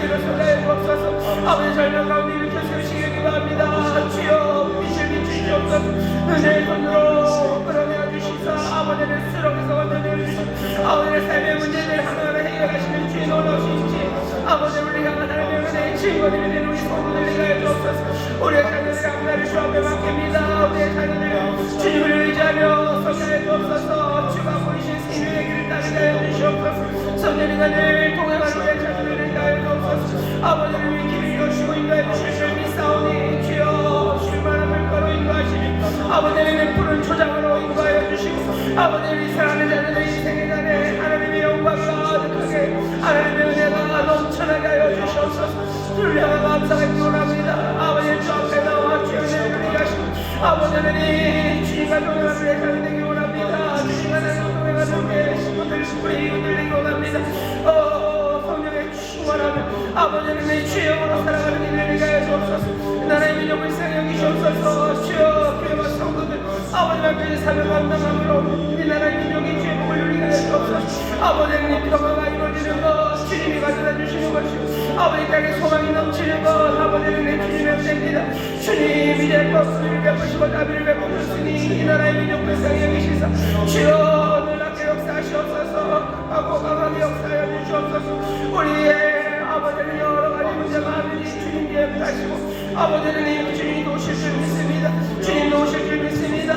일어서게 주옵소서. 아버지 절망 가운데 일으켜 세우시길 기도합니다. 주여 빛을 비추시옵소서. 은혜의 손으로 끌어내어 주시사 아버지를 수렁에서 건져내 주시옵소서. 아버지의 삶의 문제를 하나하나 해결하시는 주의 놀라우신지 아버지 우리 향한 하나님의 은혜의 증거들이 되는 우리 성도들 위하여 주옵소서. 우리의 자녀들의 앞날을 주 앞에 맡깁니다. 우리의 자녀들 주님을 의지하며 성장해 주옵소서. 주가 보이신 생명의 길을 따르게 하여 주시옵소서. 성전이가 늘 동행하는 우리의 자녀들을 위하여 주옵소서. 아버지를 위해 길을 이루시고 인도해 주실 줄 믿사오니 주여 쉴만한 물가로 인도하시니 아버지는 푸른 초장으로 인도하여 주시고 아버지를 이 사랑하는 자녀들의 인생의 자리에 하나님의 영광을 가득하게 하나님의 은혜가 넘쳐나게 하여 주시옵소서. 주를 향한 감사가 기원합니다. 아버지 주 앞에 나와 주의 은혜를 누리게 하시고 아버지는 이 주님과 동행하는 우리의 자녀들에게 원합니다. 주님과 동행하는 우리의 식구들 우리 이웃들에게 원합니다. 성령의 충만함을 아버지는 내 주의 영으로 살아가는 이들에게 하여 주옵소서. 나라의 민족을 생여 주시옵소서. 주여 교회와 성도들 아버지와 교회의 삶을 감당함으로 이 나라의 민족이 주의 복을 누리게 하여 주옵소서. 아버지는 이 평화가 이루어지는 것 주님이 가져다 주시는 것이고 아버지 땅에 소망이 넘치는 것 아버지는 내 주님의 은혜입니다. 주님 이제 법을 베푸시고 자비를 베푸셨으니 이 나라의 민족을 생여 주시사 주여 놀랍게 역사하시옵소서. 하고 강하게 역사하여 주시옵소서. 우리의 아버지는 여러 가지 문제가 많으니 주님 예배하시고 아버지는 이 주님이 오실 줄 믿습니다. 주님도 오실 줄 믿습니다.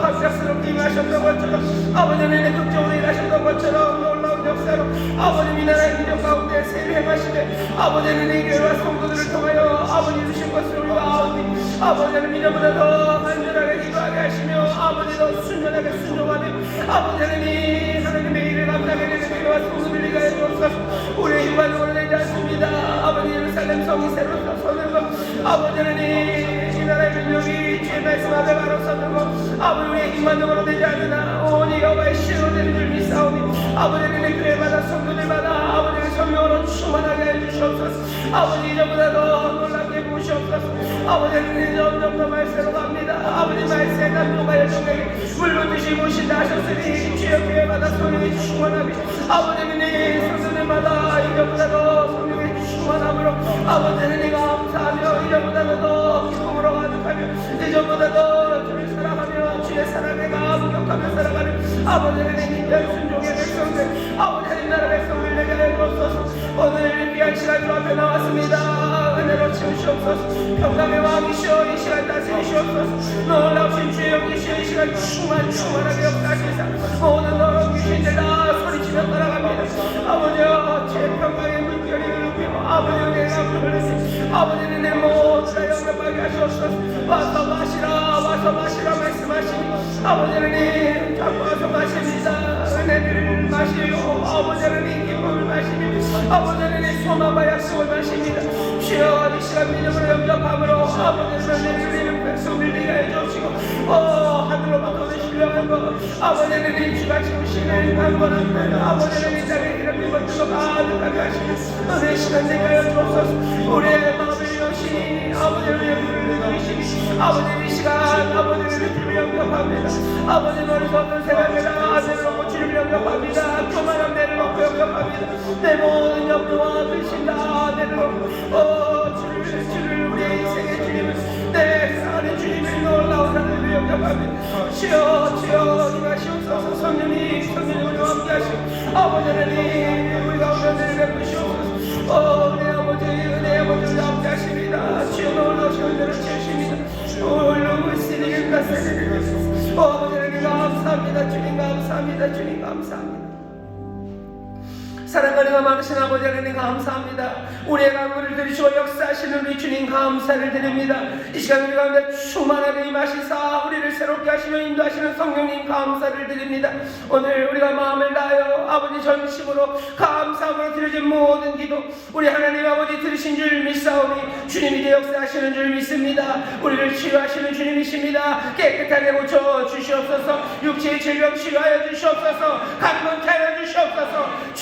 갑작스럽게 임하셨던 것처럼 아버지는 내 극적으로 일하셨던 것처럼 놀라운 역사로 아버님 이 나라의 민족 가운데 세를 행하시되 아버지는 이 교회와 성도들을 통하여 아버지 주신 것을 우리가 아오니 아버지는 이전보다 더 간절하게 기도하게 하시며 아버지 더 순전하게 순종하며 아버지는 이 하나님의 일을 감당하게 되는 교회와 성도들을 위하여 주옵소서. 우리의 일반적으로 되지 않습니다. 아버지 예루살렘 성이 새로 서는 것 아버지는 이 나라의 민족이 주의 말씀 앞에 바로 서는 것 아버지 우리의 힘만으로 되지 않으나 오니 여호와의 신으로 되는 줄 믿사오니 아버지는 내 교회마다 성도들마다 아버지의 성령으로 충만하게 해주시옵소서. 아버지 이전보다 더 놀랍게 부으시옵소서. 아버지는 점점 더 말세로 갑니다. 아버지 말세 남동과 여정에게 물론 드시고 오신다 하셨으니 주여 교회마다 성령이 충만하며 아버지는 이 성도들마다 이전보다 더 성령이 충만함으로 아버지는 이 감사하며 이전보다 더 기쁨으로 가득하며 이전보다 더 주를 사랑하며 주의 사랑에 감격하며 살아가는 아버지는 이 기별 순종의 백성들 아버지는 나라 백성들 내게 주옵소서. 오늘 귀한 시간 주 앞에 나왔습니다. 은혜로 채우시옵소서. 평강의 왕이시여 이 시간 다스리시옵소서. 놀라우신 주의 영이시여 이 시간 충만하게 역사하시사 모든 너로 귀신들 다 소리치며 따라갑니다. 아버지여 제 평강의 물결이 흐르며 아버지 은혜가 흐르시 아버지는 내 모두 다 영접하게 하시옵소서. 와서 마시라 말씀하시니 아버지는 이 자꾸 와서 마십니다. 은혜를 마시고 아버지는 이 기쁨을 마시니 아버지는 이 소망과 약속을 마십니다. 주여 이 시간 민족으로 영접함으로 아버지는 은혜를 누리는 백성들 되게 해주시고 하늘로부터 오는 신령한 것 아버지는 이 주가 지으시는 강건한 날 아버지는 이 땅에 이런 것들로 가득하게 하시는 은혜 시간 되게 하여 주옵소서. 우리의 마음을 여시니 아버지를 위해 아버지는 이 시간 아버지를 주를 영접합니다. 아버지는 어리석 없는 생각이라 아들을 놓고 주를 영접합니다. 교만한 내를 놓고 영접합니다. 내 모든 염려와 불신다 내려놓고 주를 우리의 인생의 주님을 내 사랑하는 주님을 놀라운 하나님을 영접합니다. 주여 임하시옵소서. 성령이 우리와 함께 하시고 아버지는 우리가 은혜를 베푸시옵소서. 내 아버지 은혜의 아버지를 함께 하십니다. 주여 놀라우신 은혜를 채우십니다. 놀라운 쓰리를 가사를 아버지는 감사합니다. 주님 감사합니다. 주님 감사합니다. 사랑과 은혜가 많으신 아버지 하나님 감사합니다. 우리의 간구를 들으시고 역사하시는 우리 주님 감사를 드립니다. 이 시간 우리 가운데 충만하게 임하시사 우리를 새롭게 하시며 인도하시는 성령님 감사를 드립니다. 오늘 우리가 마음을 다하여 아버지 전심으로 감사함으로 드려진 모든 기도 우리 하나님 아버지 들으신 줄 믿사오니 주님이 이제 역사하시는 줄 믿습니다. 우리를 치유하시는 주님이십니다. 깨끗하게 고쳐 주시옵소서. 육체의 질병 치유하여 주시옵소서. 강건케 하여 주시옵소서.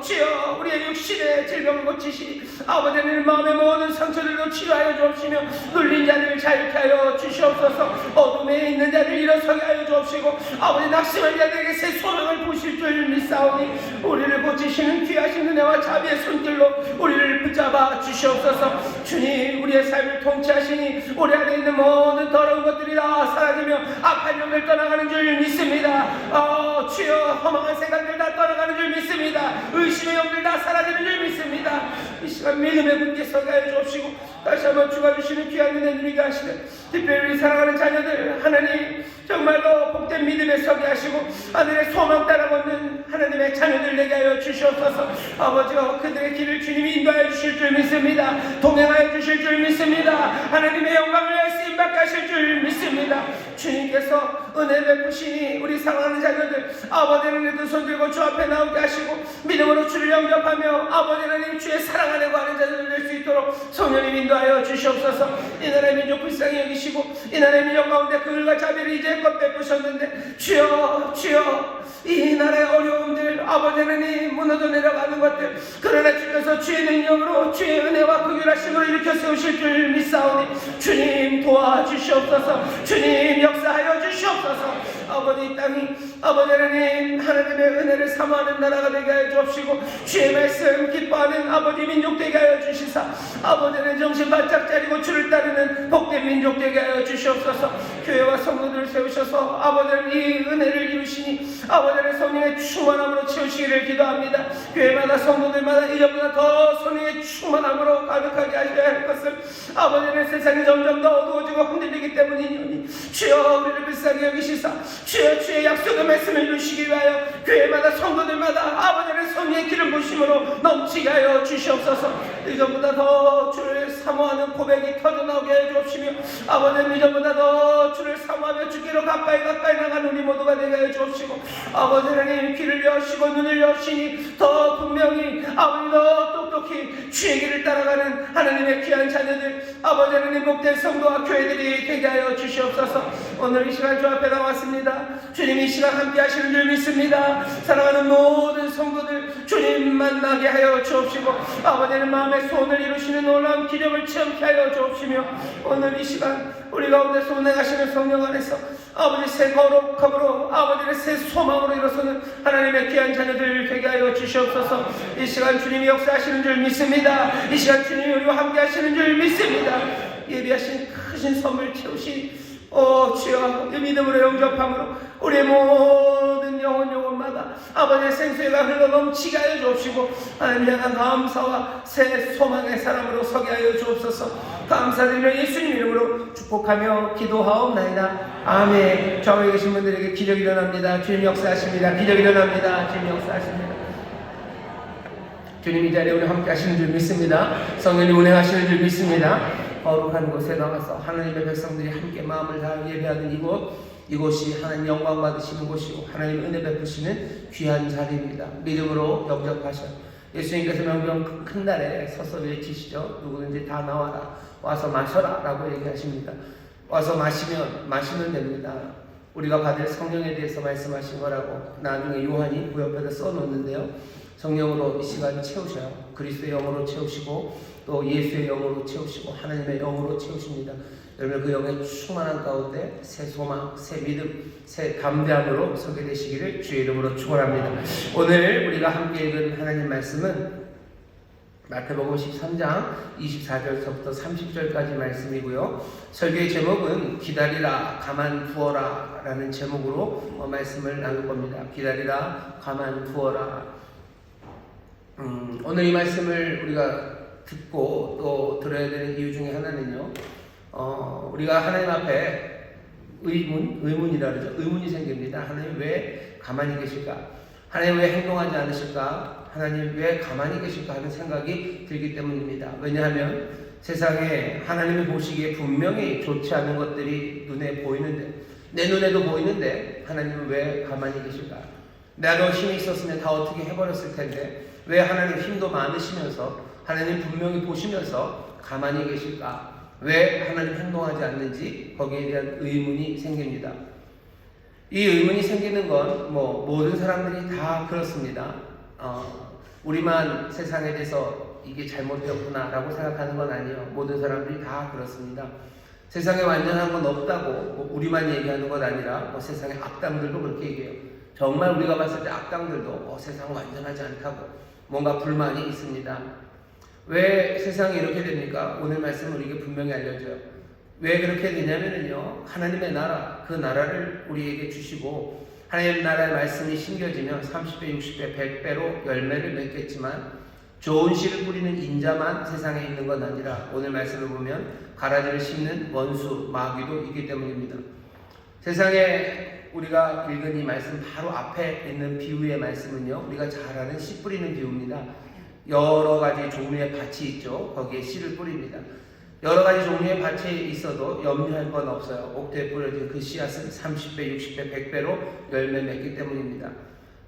주여 우리의 육신의 질병을 고치시 아버지 하나님 마음의 모든 상처들도 치유하여 주옵시며 눌린 자를 자유케 하여 주시옵소서. 어둠에 있는 자를 일어서게 하여 주옵시고 아버지 낙심한 자들에게 새 소망을 부실 줄 믿사오니 우리를 고치시는 귀하신 은혜와 자비의 손길로 우리를 붙잡아 주시옵소서. 주님 우리의 삶을 통치하시니 우리 안에 있는 모든 더러운 것들이 다 사라지며 악한 영들 떠나가는 줄 믿습니다. 주여 허망한 생각들 다 떠나가는 줄 믿습니다. 의심의 영들 다 사라지는 줄 믿습니다. 이 시간 믿음의 분께 서게 하여 주옵시고 다시 한번 주가 주시는 귀한 은혜 누리게 하시네. 특별히 우리 사랑하는 자녀들 하나님 정말로 복된 믿음에 서게 하시고 하늘의 소망 따라 걷는 하나님의 자녀들 되게 하여 주시옵소서. 아버지여 그들의 길을 주님이 인도하여 주실 줄 믿습니다. 동행하여 주실 줄 믿습니다. 하나님의 영광을 위하여 쓰임받게 하실 줄 믿습니다. 주님께서 은혜 베푸시니 우리 사랑하는 자녀들 아버지 하나님 두 손 들고 주 앞에 나오게 하시고 믿음으로 주를 영접하며 아버지 하나님 주의 사랑 안에 거하는 자들 될 수 있도록 성령님 인도하여 주시옵소서. 이 나라의 민족 불쌍히 여기시고 이 나라의 민족 가운데 그들과 자비를 이제껏 베푸셨는데 주여 이 나라의 어려움들 아버지 하나님 무너져 내려가는 것들 그러나 주께서 주의 능력으로 주의 은혜와 극률하심으로 일으켜 세우실 줄 믿사오니 주님 도와주시옵소서. 주님 역사하여 주시옵소서. 아버지 이 땅이 아버지 하나님의 은혜를 사모하는 나라가 되게 하여 주옵시고 주의 말씀 기뻐하는 아버지 민족 되게 하여 주시사 아버지 하나님 정신 바짝 차리고 주를 따르는 복된 민족 되게 하여 주시옵소서. 교회와 성도들을 세우셔서 아버지 하나님 이 은혜를 이루시니 아버지 하나님 성령의 충만함으로 채우시기를 기도합니다. 교회마다 성도들마다 이전보다 더 성령의 충만함으로 가득하게 하셔야 할 것을 아버지 하나님 세상이 점점 더 어두워지고 흔들리기 때문이니 주여 우리를 불쌍히 여기시사 주여 주의 약속의 말씀을 주시기 위하여 교회마다 성도들마다 아버지 하나님 성령의 기름 부심으로 넘치게 하여 주시옵소서. 이전보다 더 주를 사모하는 고백이 터져나오게 해 주옵시며 아버지 하나님 이전보다 더 주를 사모하며 주께로 가까이 나가는 우리 모두가 되게 해 주옵시고 아버지 하나님 귀를 여시고 눈을 여시니 더 분명히 아버지 더 똑똑히 주의 길을 따라가는 하나님의 귀한 자녀들 아버지 하나님 복된 성도와 교회들이 되게 하여 주시옵소서. 오늘 이 시간 주 앞에 나왔습니다. 주님 이 시간 함께 하시는 줄 믿습니다. 사랑하는 모든 성도들 주님 만나게 하여 주옵시고 아버지는 마음의 소원을 이루시는 놀라운 기적을 체험케 하여 주옵시며 오늘 이 시간 우리 가운데서 운행하시는 성령 안에서 아버지 새 거룩함으로 아버지의 새 소망으로 일어서는 하나님의 귀한 자녀들 되게 하여 주시옵소서. 이 시간 주님이 역사하시는 줄 믿습니다. 이 시간 주님이 우리와 함께 하시는 줄 믿습니다. 예비하신 크신 선물 채우시 주여 이 믿음으로 영접함으로 우리의 모든 영혼마다 아버지의 생수가 흘러 넘치게 하여 주옵시고 하나님 향한 감사와 새 소망의 사람으로 서게 하여 주옵소서. 감사드리며 예수님 이름으로 축복하며 기도하옵나이다. 아멘. 좌우에 계신 분들에게 기적이 일어납니다. 주님 역사하십니다. 기적이 일어납니다. 주님 역사하십니다. 주님 이 자리에 우리 함께 하시는 줄 믿습니다. 성령님 운행하시는 줄 믿습니다. 거룩한 곳에 나가서 하나님의 백성들이 함께 마음을 다하여 예배하는 이곳이 하나님 영광 받으시는 곳이고 하나님 은혜 베푸시는 귀한 자리입니다. 믿음으로 영접하셔. 예수님께서 명령 큰 날에 서서 외치시죠. 누구든지 다 나와라. 와서 마셔라 라고 얘기하십니다. 와서 마시면 됩니다. 우리가 받을 성령에 대해서 말씀하신 거라고 나중에 요한이 그 옆에다 써놓는데요. 성령으로 이 시간 채우셔요. 그리스도의 영으로 채우시고 또 예수의 영으로 채우시고 하나님의 영으로 채우십니다. 여러분 그 영의 충만한 가운데 새 소망, 새 믿음, 새 담대함으로 서게 되시기를 주의 이름으로 축원합니다. 오늘 우리가 함께 읽은 하나님 말씀은 마태복음 13장 24절부터 30절까지 말씀이고요. 설교의 제목은 기다리라 가만 두어라 라는 제목으로 말씀을 나눌 겁니다. 기다리라 가만 두어라. 오늘 이 말씀을 우리가 듣고 또 들어야 되는 이유 중에 하나는요. 우리가 하나님 앞에 의문이라 그러죠. 의문이 생깁니다. 하나님 왜 가만히 계실까? 하나님 왜 행동하지 않으실까? 하나님 왜 가만히 계실까 하는 생각이 들기 때문입니다. 왜냐하면 세상에 하나님이 보시기에 분명히 좋지 않은 것들이 눈에 보이는데 내 눈에도 보이는데 하나님은 왜 가만히 계실까? 나도 힘이 있었으면 다 어떻게 해버렸을 텐데 왜 하나님 힘도 많으시면서 하나님 분명히 보시면서 가만히 계실까? 왜 하나님 행동하지 않는지 거기에 대한 의문이 생깁니다. 이 의문이 생기는 건 모든 사람들이 다 그렇습니다. 우리만 세상에 대해서 이게 잘못되었구나 라고 생각하는 건 아니에요. 모든 사람들이 다 그렇습니다. 세상에 완전한 건 없다고 우리만 얘기하는 건 아니라 세상의 악당들도 그렇게 얘기해요. 정말 우리가 봤을 때 악당들도 세상은 완전하지 않다고 뭔가 불만이 있습니다. 왜 세상이 이렇게 됩니까? 오늘 말씀은 우리에게 분명히 알려줘요. 왜 그렇게 되냐면요, 하나님의 나라, 그 나라를 우리에게 주시고 하나님의 나라의 말씀이 심겨지면 30배, 60배, 100배로 열매를 맺겠지만 좋은 씨를 뿌리는 인자만 세상에 있는 건 아니라 오늘 말씀을 보면 가라지를 씹는 원수, 마귀도 있기 때문입니다. 세상에 우리가 읽은 이 말씀 바로 앞에 있는 비유의 말씀은요, 우리가 잘 아는 씨 뿌리는 비유입니다. 여러 가지 종류의 밭이 있죠. 거기에 씨를 뿌립니다. 여러 가지 종류의 밭이 있어도 염려할 건 없어요. 옥토에 뿌려진 그 씨앗은 30배, 60배, 100배로 열매 맺기 때문입니다.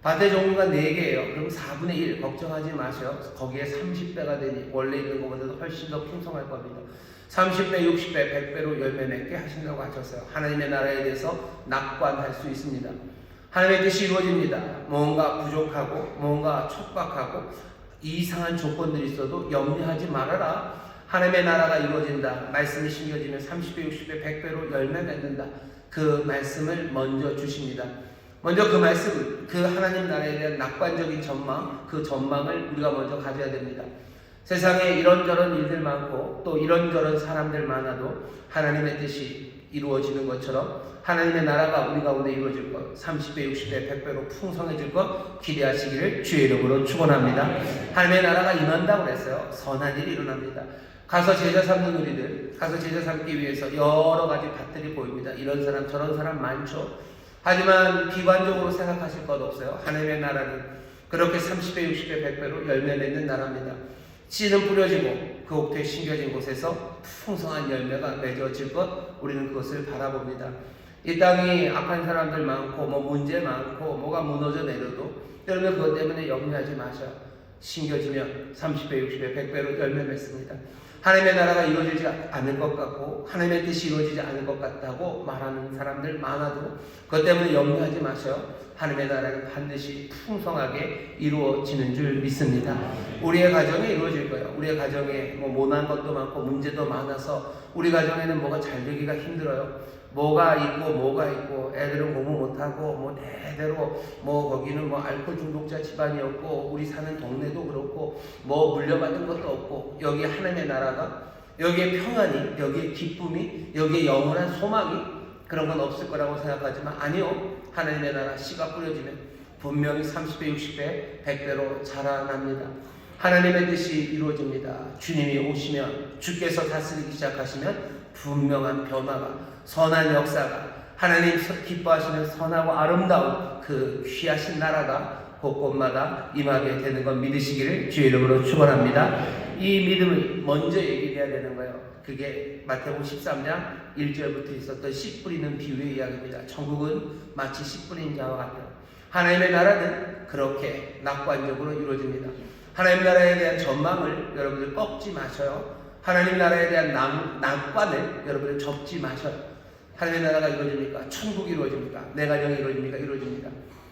밭의 종류가 4개예요. 그럼 4분의 1 걱정하지 마세요. 거기에 30배가 되니 원래 있는 것보다도 훨씬 더 풍성할 겁니다. 30배, 60배, 100배로 열매 맺게 하신다고 하셨어요. 하나님의 나라에 대해서 낙관할 수 있습니다. 하나님의 뜻이 이루어집니다. 뭔가 부족하고 뭔가 촉박하고 이상한 조건들이 있어도 염려하지 말아라. 하나님의 나라가 이루어진다. 말씀이 심겨지면 30배, 60배, 100배로 열매 맺는다. 그 말씀을 먼저 주십니다. 먼저 그 말씀, 그 하나님 나라에 대한 낙관적인 전망, 그 전망을 우리가 먼저 가져야 됩니다. 세상에 이런저런 일들 많고 또 이런저런 사람들 많아도 하나님의 뜻이 이루어지는 것처럼 하나님의 나라가 우리 가운데 이루어질 것, 30배, 60배, 100배로 풍성해질 것 기대하시기를 주의 이름으로 축원합니다. 하나님의 나라가 임한다고 그랬어요. 선한 일이 일어납니다. 가서 제자 삼는 우리들, 가서 제자 삼기 위해서 여러 가지 밭들이 보입니다. 이런 사람 저런 사람 많죠. 하지만 비관적으로 생각하실 것 없어요. 하나님의 나라는 그렇게 30배, 60배, 100배로 열매 맺는 나라입니다. 씨는 뿌려지고 그 옥토에 심겨진 곳에서 풍성한 열매가 맺어질 것, 우리는 그것을 바라봅니다. 이 땅이 악한 사람들 많고 문제 많고 뭐가 무너져 내려도 여러분 그것 때문에 염려하지 마셔요. 심겨지면 30배, 60배, 100배로 열매 맺습니다. 하나님의 나라가 이루어지지 않을 것 같고 하나님의 뜻이 이루어지지 않을 것 같다고 말하는 사람들 많아도 그것 때문에 염려하지 마셔요. 하나님의 나라는 반드시 풍성하게 이루어지는 줄 믿습니다. 우리의 가정에 이루어질 거예요. 우리의 가정에 모난 것도 많고 문제도 많아서 우리 가정에는 뭐가 잘 되기가 힘들어요. 뭐가 있고 애들은 공부 못하고 대대로 거기는 알코올 중독자 집안이었고 우리 사는 동네도 그렇고 물려받은 것도 없고 여기 하나님의 나라가 여기에 평안이 여기에 기쁨이 여기에 영원한 소망이 그런 건 없을 거라고 생각하지만 아니요. 하나님의 나라 씨가 뿌려지면 분명히 30배, 60배, 100배로 자라납니다. 하나님의 뜻이 이루어집니다. 주님이 오시면 주께서 다스리기 시작하시면 분명한 변화가 선한 역사가 하나님 기뻐하시는 선하고 아름다운 그 귀하신 나라가 곳곳마다 임하게 되는 것 믿으시기를 주의 이름으로 축원합니다. 이 믿음을 먼저 얘기해야 되는 거예요. 그게 마태복음 13장 1절부터 있었던 씨 뿌리는 비유의 이야기입니다. 천국은 마치 씨 뿌린 자와 같아요. 하나님의 나라는 그렇게 낙관적으로 이루어집니다. 하나님 나라에 대한 전망을 여러분들 꺾지 마셔요. 하나님 나라에 대한 낙관을 여러분들 접지 마셔요. 하나님의 나라가 이루어집니까? 천국이 이루어집니까? 내 가정이 이루어집니까? 이루어집니다.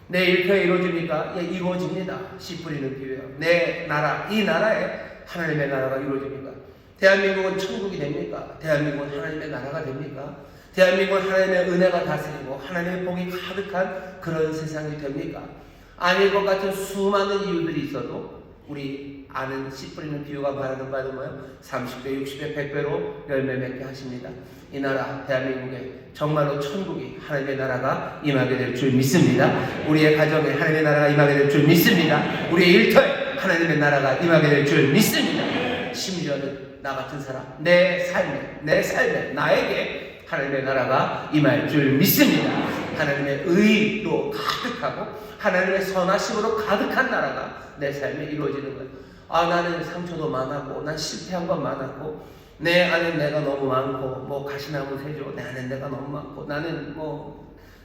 내 일터에 이루어집니까? 예, 이루어집니다. 씨 뿌리는 비유예요. 내 나라, 이 나라에 하나님의 나라가 이루어집니까? 대한민국은 천국이 됩니까? 대한민국은 하나님의 나라가 됩니까? 대한민국은 하나님의 은혜가 다스리고 하나님의 복이 가득한 그런 세상이 됩니까? 아닐 것 같은 수많은 이유들이 있어도 우리 아는 씨 뿌리는 비유가 말하는 바는 뭐예요? 30배, 60배, 100배로 열매 맺게 하십니다. 이 나라 대한민국에 정말로 천국이 하나님의 나라가 임하게 될 줄 믿습니다. 우리의 가정에 하나님의 나라가 임하게 될 줄 믿습니다. 우리의 일터에 하나님의 나라가 임하게 될 줄 믿습니다. 심지어는 나 같은 사람, 내 삶에, 나에게 하나님의 나라가 임할 줄 믿습니다. 하나님의 의로 가득하고 하나님의 선하심으로 가득한 나라가 내 삶에 이루어지는 거예요. 나는 상처도 많았고 난 실패한 건 많았고 내 안에 내가 너무 많고 가시나무 새죠. 내 안에 내가 너무 많고 나는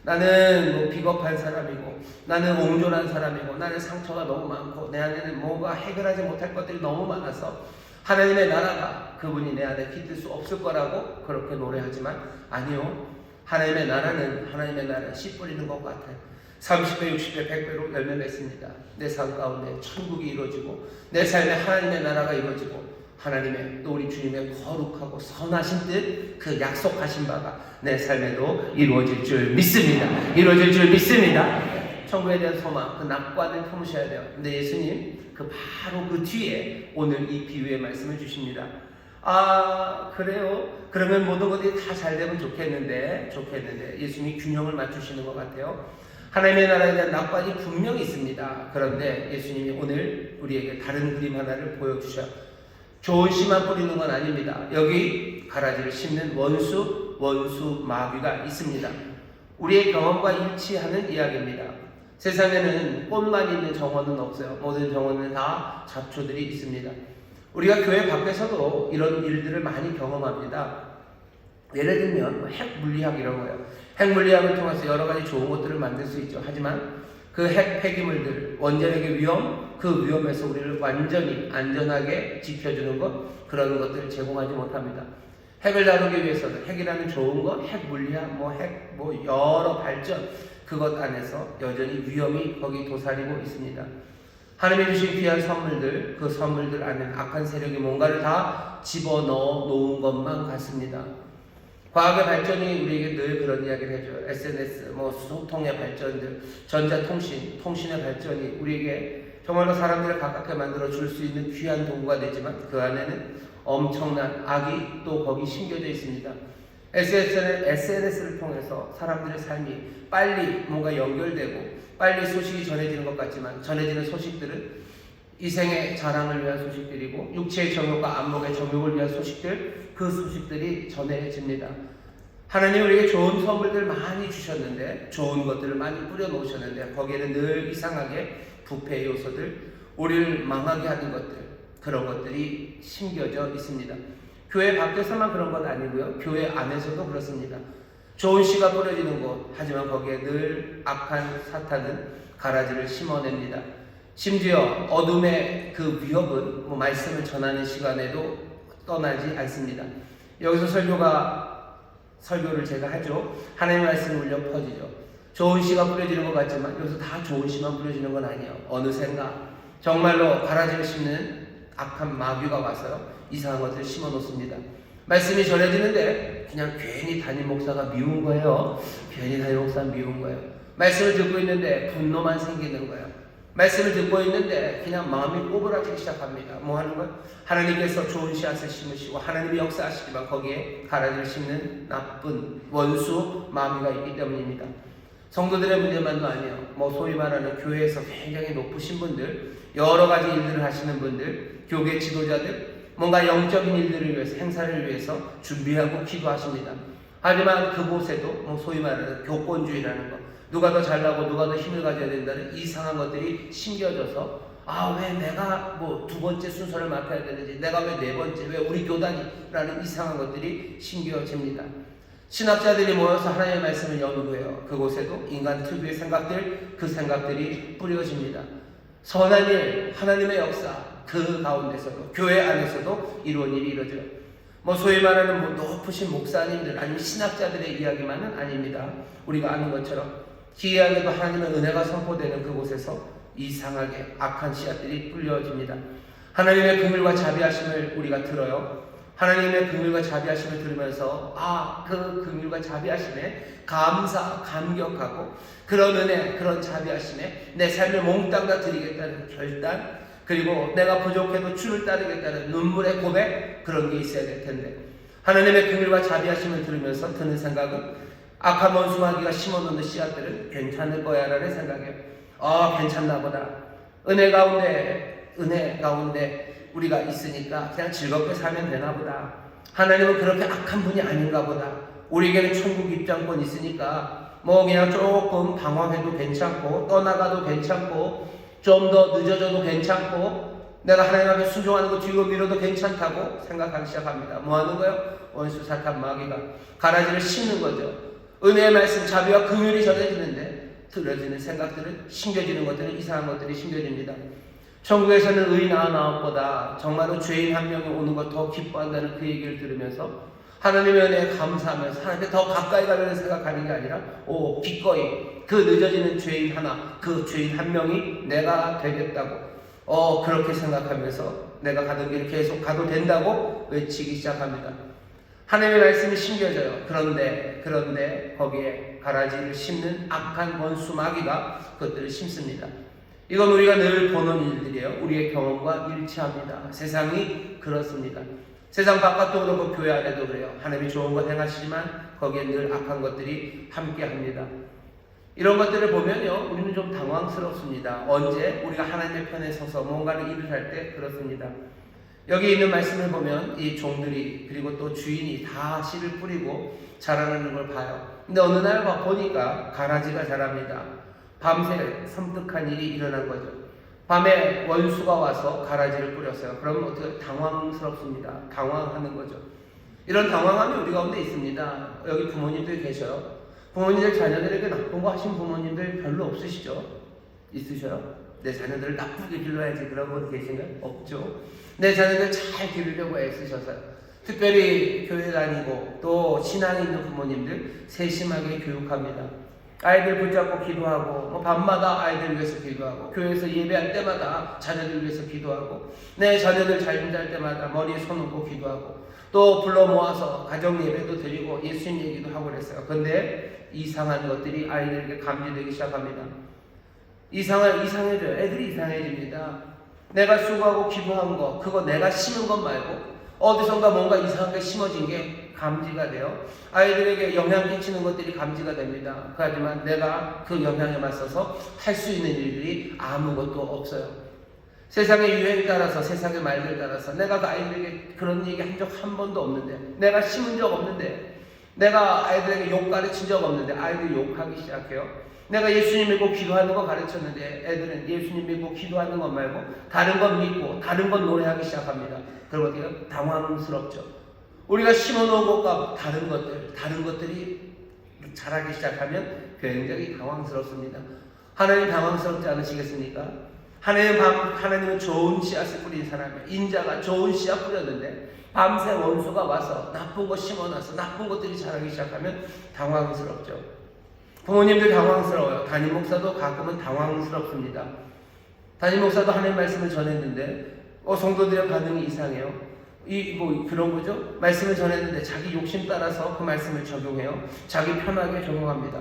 나는 뭐 비겁한 사람이고, 나는 옹졸한 사람이고, 나는 상처가 너무 많고, 내 안에는 뭔가 해결하지 못할 것들이 너무 많아서 하나님의 나라가 그분이 내 안에 깃들 수 없을 거라고 그렇게 노래하지만, 아니요. 하나님의 나라는 씨 뿌리는 것 같아요. 30배, 60배, 100배로 열매 맺습니다. 내 삶 가운데 천국이 이루어지고, 내 삶에 하나님의 나라가 이루어지고, 하나님의 또 우리 주님의 거룩하고 선하신 뜻, 그 약속하신 바가 내 삶에도 이루어질 줄 믿습니다. 이루어질 줄 믿습니다. 천국에 대한 소망, 그 낙관을 품으셔야 돼요. 근데 예수님 바로 그 뒤에 오늘 이 비유의 말씀을 주십니다. 아, 그래요? 그러면 모든 것들이 다 잘 되면 좋겠는데 예수님이 균형을 맞추시는 것 같아요. 하나님의 나라에 대한 낙관이 분명히 있습니다. 그런데 예수님이 오늘 우리에게 다른 그림 하나를 보여주셔. 좋은 씨만 뿌리는 건 아닙니다. 여기 가라지를 심는 원수 마귀가 있습니다. 우리의 경험과 일치하는 이야기입니다. 세상에는 꽃만 있는 정원은 없어요. 모든 정원은 다 잡초들이 있습니다. 우리가 교회 밖에서도 이런 일들을 많이 경험합니다. 예를 들면 핵 물리학 이런 거예요. 핵 물리학을 통해서 여러 가지 좋은 것들을 만들 수 있죠. 하지만 그 핵 폐기물들, 원자력의 위험, 그 위험에서 우리를 완전히 안전하게 지켜주는 것, 그런 것들을 제공하지 못합니다. 핵을 다루기 위해서는 핵이라는 좋은 것, 핵 물리학, 여러 발전, 그것 안에서 여전히 위험이 거기 도사리고 있습니다. 하나님이 주신 귀한 선물들, 그 선물들 안에 악한 세력이 뭔가를 다 집어넣어 놓은 것만 같습니다. 과학의 발전이 우리에게 늘 그런 이야기를 해줘요. SNS, 소통의 발전들, 전자통신, 통신의 발전이 우리에게 정말로 사람들을 가깝게 만들어 줄 수 있는 귀한 도구가 되지만 그 안에는 엄청난 악이 또 거기 심겨져 있습니다. SNS를 통해서 사람들의 삶이 빨리 뭔가 연결되고 빨리 소식이 전해지는 것 같지만 전해지는 소식들은 이생의 자랑을 위한 소식들이고 육체의 정욕과 안목의 정욕을 위한 소식들, 그 소식들이 전해집니다. 하나님 우리에게 좋은 선물들 많이 주셨는데, 좋은 것들을 많이 뿌려놓으셨는데 거기에는 늘 이상하게 부패의 요소들, 우리를 망하게 하는 것들, 그런 것들이 심겨져 있습니다. 교회 밖에서만 그런 건 아니고요, 교회 안에서도 그렇습니다. 좋은 씨가 뿌려지는 곳, 하지만 거기에 늘 악한 사탄은 가라지를 심어냅니다. 심지어 어둠의 그 위협은 말씀을 전하는 시간에도 떠나지 않습니다. 여기서 설교를 제가 하죠. 하나님의 말씀이 울려 퍼지죠. 좋은 씨가 뿌려지는 것 같지만 여기서 다 좋은 씨만 뿌려지는 건 아니에요. 어느샌가 정말로 가라지를 심는 악한 마귀가 와서요, 이상한 것들을 심어 놓습니다. 말씀이 전해지는데 그냥 괜히 담임 목사가 미운 거예요. 괜히 담임 목사가 미운 거예요. 말씀을 듣고 있는데 분노만 생기는 거예요. 말씀을 듣고 있는데 그냥 마음이 꼬부라지기 시작합니다. 뭐 하는 거예요? 하나님께서 좋은 씨앗을 심으시고 하나님이 역사하시지만 거기에 가라지를 심는 나쁜 원수 마귀가 있기 때문입니다. 성도들의 문제만도 아니에요. 소위 말하는 교회에서 굉장히 높으신 분들, 여러 가지 일들을 하시는 분들, 교계 지도자들, 뭔가 영적인 일들을 위해서, 행사를 위해서 준비하고 기도하십니다. 하지만 그곳에도 소위 말하는 교권주의라는 것, 누가 더 잘나고 누가 더 힘을 가져야 된다는 이상한 것들이 심겨져서, 왜 내가 두 번째 순서를 맡아야 되는지, 내가 왜 네 번째, 왜 우리 교단이라는 이상한 것들이 심겨집니다. 신학자들이 모여서 하나님의 말씀을 연구해요. 그곳에도 인간 특유의 생각들, 그 생각들이 뿌려집니다. 선한 일, 하나님의 역사, 그 가운데서도, 교회 안에서도 이런 일이 이루어져요. 소위 말하는 높으신 목사님들 아니면 신학자들의 이야기만은 아닙니다. 우리가 아는 것처럼 기이하게도 하나님의 은혜가 선포되는 그곳에서 이상하게 악한 씨앗들이 뿌려집니다. 하나님의 긍휼과 자비하심을 우리가 들어요. 하나님의 긍휼과 자비하심을 들으면서 그 긍휼과 자비하심에 감격하고 그런 은혜, 그런 자비하심에 내 삶을 몽땅 다 드리겠다는 결단, 그리고 내가 부족해도 주를 따르겠다는 눈물의 고백, 그런 게 있어야 될 텐데 하나님의 긍휼과 자비하심을 들으면서 드는 생각은 악한 원수 마귀가 심어놓는 씨앗들은 괜찮을 거야 라는 생각이에요. 괜찮나 보다. 은혜 가운데 우리가 있으니까 그냥 즐겁게 살면 되나 보다. 하나님은 그렇게 악한 분이 아닌가 보다. 우리에게는 천국 입장권이 있으니까 그냥 조금 방황해도 괜찮고 떠나가도 괜찮고 좀 더 늦어져도 괜찮고 내가 하나님 앞에 순종하는 거 뒤로 밀어도 괜찮다고 생각하기 시작합니다. 뭐 하는 거예요? 원수 사탄 마귀가 가라지를 심는 거죠. 은혜의 말씀, 자비와 긍휼이 전해지는데 들어지는 생각들은, 심겨지는 것들은 이상한 것들이 심겨집니다. 천국에서는 의인 99보다 정말로 죄인 한 명이 오는 걸 더 기뻐한다는 그 얘기를 들으면서 하나님의 은혜에 감사하면서 하나님께 더 가까이 가려는 생각하는 게 아니라 기꺼이 그 늦어지는 죄인 하나, 그 죄인 한 명이 내가 되겠다고 그렇게 생각하면서 내가 가던 길을 계속 가도 된다고 외치기 시작합니다. 하나님의 말씀이 심겨져요. 그런데 거기에 가라지를 심는 악한 원수 마귀가 그것들을 심습니다. 이건 우리가 늘 보는 일들이에요. 우리의 경험과 일치합니다. 세상이 그렇습니다. 세상 바깥도 그렇고 교회 안에도 그래요. 하나님이 좋은 것 행하시지만 거기에 늘 악한 것들이 함께합니다. 이런 것들을 보면요, 우리는 좀 당황스럽습니다. 언제 우리가 하나님의 편에 서서 뭔가를 일을 할 때 그렇습니다. 여기 있는 말씀을 보면 이 종들이 그리고 또 주인이 다 씨를 뿌리고 자라나는 걸 봐요. 근데 어느 날 보니까 가라지가 자랍니다. 밤새 섬뜩한 일이 일어난 거죠. 밤에 원수가 와서 가라지를 뿌렸어요. 그러면 어떻게 당황스럽습니다. 당황하는 거죠. 이런 당황함이 우리 가운데 있습니다. 여기 부모님들 계셔요. 부모님들 자녀들에게 나쁜 거 하신 부모님들 별로 없으시죠? 있으셔요? 내 자녀들을 나쁘게 길러야지 그런 분 계신가요? 없죠. 내 자녀들 잘 기르려고 애쓰셔서요. 특별히 교회 다니고 또 신앙이 있는 부모님들 세심하게 교육합니다. 아이들 붙잡고 기도하고 밤마다 아이들 위해서 기도하고 교회에서 예배할 때마다 자녀들 위해서 기도하고 내 자녀들 잘잘 때마다 머리에 손 얹고 기도하고 또 불러 모아서 가정 예배도 드리고 예수님 얘기도 하고 그랬어요. 근데 이상한 것들이 아이들에게 감지되기 시작합니다. 이상해져요. 애들이 이상해집니다. 내가 수고하고 기도한 거, 그거 내가 심은 것 말고 어디선가 뭔가 이상한 게 심어진 게 감지가 돼요. 아이들에게 영향 끼치는 것들이 감지가 됩니다. 하지만 내가 그 영향에 맞서서 할 수 있는 일들이 아무것도 없어요. 세상의 유행 따라서, 세상의 말들 따라서 내가 그 아이들에게 그런 얘기 한 적 한 번도 없는데, 내가 심은 적 없는데, 내가 아이들에게 욕 가르친 적 없는데 아이들이 욕하기 시작해요. 내가 예수님 믿고 기도하는 거 가르쳤는데 애들은 예수님 믿고 기도하는 것 말고 다른 건 믿고 다른 건 노래하기 시작합니다. 그럼 어떻게 당황스럽죠. 우리가 심어놓은 것과 다른 것들이 자라기 시작하면 굉장히 당황스럽습니다. 하나님 당황스럽지 않으시겠습니까? 하나님은 좋은 씨앗을 뿌린 사람이에요. 인자가 좋은 씨앗 뿌렸는데 밤새 원수가 와서 나쁜 거 심어놔서 나쁜 것들이 자라기 시작하면 당황스럽죠. 부모님들 당황스러워요. 담임 목사도 가끔은 당황스럽습니다. 담임 목사도 하나님 말씀을 전했는데 성도들의 반응이 이상해요. 그런 거죠. 말씀을 전했는데 자기 욕심 따라서 그 말씀을 적용해요. 자기 편하게 적용합니다.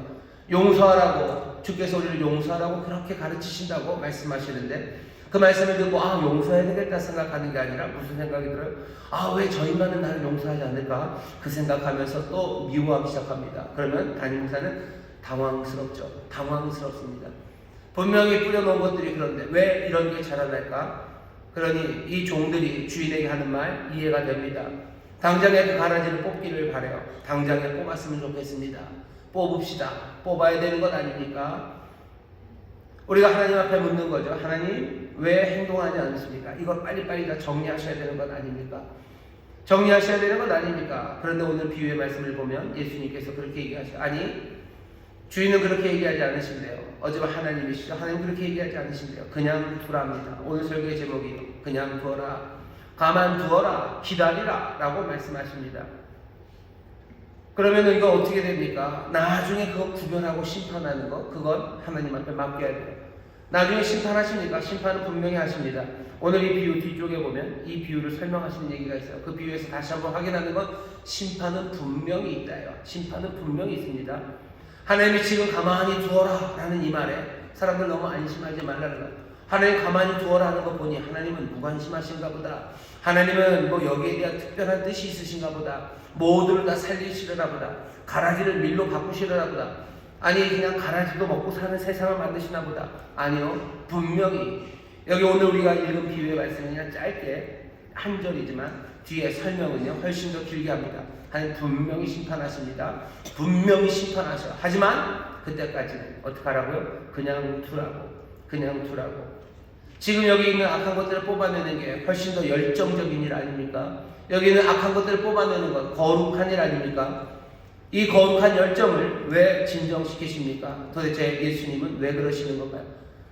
용서하라고, 주께서 우리를 용서하라고 그렇게 가르치신다고 말씀하시는데 그 말씀을 듣고 용서해야 되겠다 생각하는 게 아니라 무슨 생각이 들어요? 왜 저 인간은 나를 용서하지 않을까? 그 생각하면서 또 미워하기 시작합니다. 그러면 담임 목사는 당황스럽죠. 당황스럽습니다. 분명히 뿌려놓은 것들이 그런데 왜 이런 게 자라날까? 그러니 이 종들이 주인에게 하는 말 이해가 됩니다. 당장에 그 가라지를 뽑기를 바래요. 당장에 뽑았으면 좋겠습니다. 뽑읍시다. 뽑아야 되는 것 아닙니까? 우리가 하나님 앞에 묻는 거죠. 하나님 왜 행동하지 않습니까? 이걸 빨리빨리 다 정리하셔야 되는 것 아닙니까? 정리하셔야 되는 것 아닙니까? 그런데 오늘 비유의 말씀을 보면 예수님께서 그렇게 얘기하셔요. 아니, 주인은 그렇게 얘기하지 않으신대요. 어제와 하나님이시죠. 하나님 그렇게 얘기하지 않으신대요. 그냥 두랍니다. 오늘 설교의 제목이 그냥 두어라, 가만두어라, 기다리라 라고 말씀하십니다. 그러면 이거 어떻게 됩니까? 나중에 그거 구별하고 심판하는 거, 그건 하나님 앞에 맡겨야 돼요. 나중에 심판하십니까? 심판은 분명히 하십니다. 오늘 이 비유 뒤쪽에 보면 이 비유를 설명하시는 얘기가 있어요. 그 비유에서 다시 한번 확인하는 건 심판은 분명히 있다요. 심판은 분명히 있습니다. 하나님이 지금 가만히 두어라 라는 이 말에 사람들 너무 안심하지 말라는 거예요. 하나님 가만히 두어라 하는 거 보니 하나님은 무관심하신가 보다. 하나님은 여기에 대한 특별한 뜻이 있으신가 보다. 모두를 다 살리시려나 보다. 가라지를 밀로 바꾸시려나 보다. 아니 그냥 가라지도 먹고 사는 세상을 만드시나 보다. 아니요. 분명히 여기 오늘 우리가 읽은 비유의 말씀은 그냥 짧게 한 절이지만 뒤에 설명은요 훨씬 더 길게 합니다. 하나님 분명히 심판하십니다. 분명히 심판하셔. 하지만 그때까지는 어떻게 하라고요? 그냥 두라고. 지금 여기 있는 악한 것들을 뽑아내는 게 훨씬 더 열정적인 일 아닙니까? 여기는 악한 것들을 뽑아내는 것 거룩한 일 아닙니까? 이 거룩한 열정을 왜 진정시키십니까? 도대체 예수님은 왜 그러시는 건가요?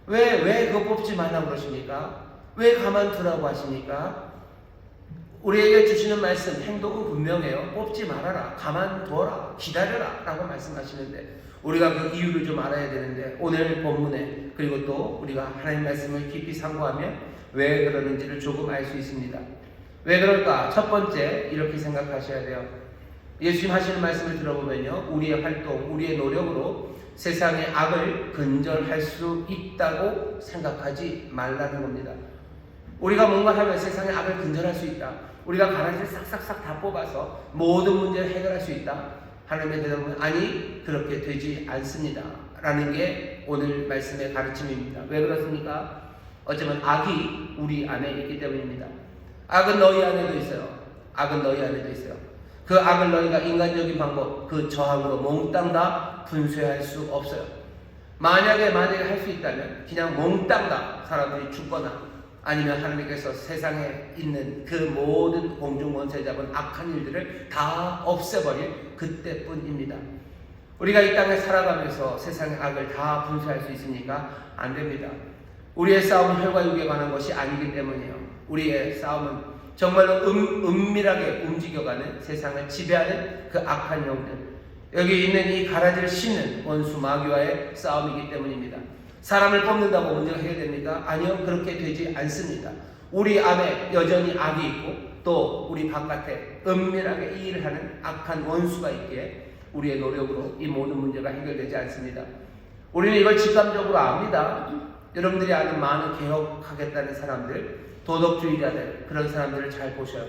왜 그거 뽑지 말라고 그러십니까? 왜 가만두라고 하십니까? 우리에게 주시는 말씀, 행동은 분명해요. 뽑지 말아라, 가만두어라, 기다려라 라고 말씀하시는데 우리가 그 이유를 좀 알아야 되는데 오늘 본문에 그리고 또 우리가 하나님 말씀을 깊이 상고하면 왜 그러는지를 조금 알 수 있습니다. 왜 그럴까? 첫 번째 이렇게 생각하셔야 돼요. 예수님 하시는 말씀을 들어보면요, 우리의 활동, 우리의 노력으로 세상의 악을 근절할 수 있다고 생각하지 말라는 겁니다. 우리가 뭔가 하면 세상의 악을 근절할 수 있다. 우리가 가라지를 싹싹싹 다 뽑아서 모든 문제를 해결할 수 있다. 하나님의 대답은 아니, 그렇게 되지 않습니다 라는 게 오늘 말씀의 가르침입니다. 왜 그렇습니까? 어쩌면 악이 우리 안에 있기 때문입니다. 악은 너희 안에도 있어요. 악은 너희 안에도 있어요. 그 악을 너희가 인간적인 방법, 그 저항으로 몽땅 다 분쇄할 수 없어요. 만약에 할 수 있다면 그냥 몽땅 다 사람들이 죽거나 아니면 하나님께서 세상에 있는 그 모든 공중원세 잡은 악한 일들을 다 없애버릴 그때뿐입니다. 우리가 이 땅에 살아가면서 세상의 악을 다 분쇄할 수 있습니까? 안 됩니다. 우리의 싸움은 혈과 육에 관한 것이 아니기 때문이에요. 우리의 싸움은 정말로 은밀하게 움직여가는 세상을 지배하는 그 악한 영들, 여기 있는 이 가라지를 씹는 원수 마귀와의 싸움이기 때문입니다. 사람을 뽑는다고 문제가 해결됩니까? 아니요, 그렇게 되지 않습니다. 우리 안에 여전히 악이 있고 또 우리 바깥에 은밀하게 이 일을 하는 악한 원수가 있기에 우리의 노력으로 이 모든 문제가 해결되지 않습니다. 우리는 이걸 직감적으로 압니다. 여러분들이 아는 많은 개혁하겠다는 사람들, 도덕주의자들, 그런 사람들을 잘 보셔요.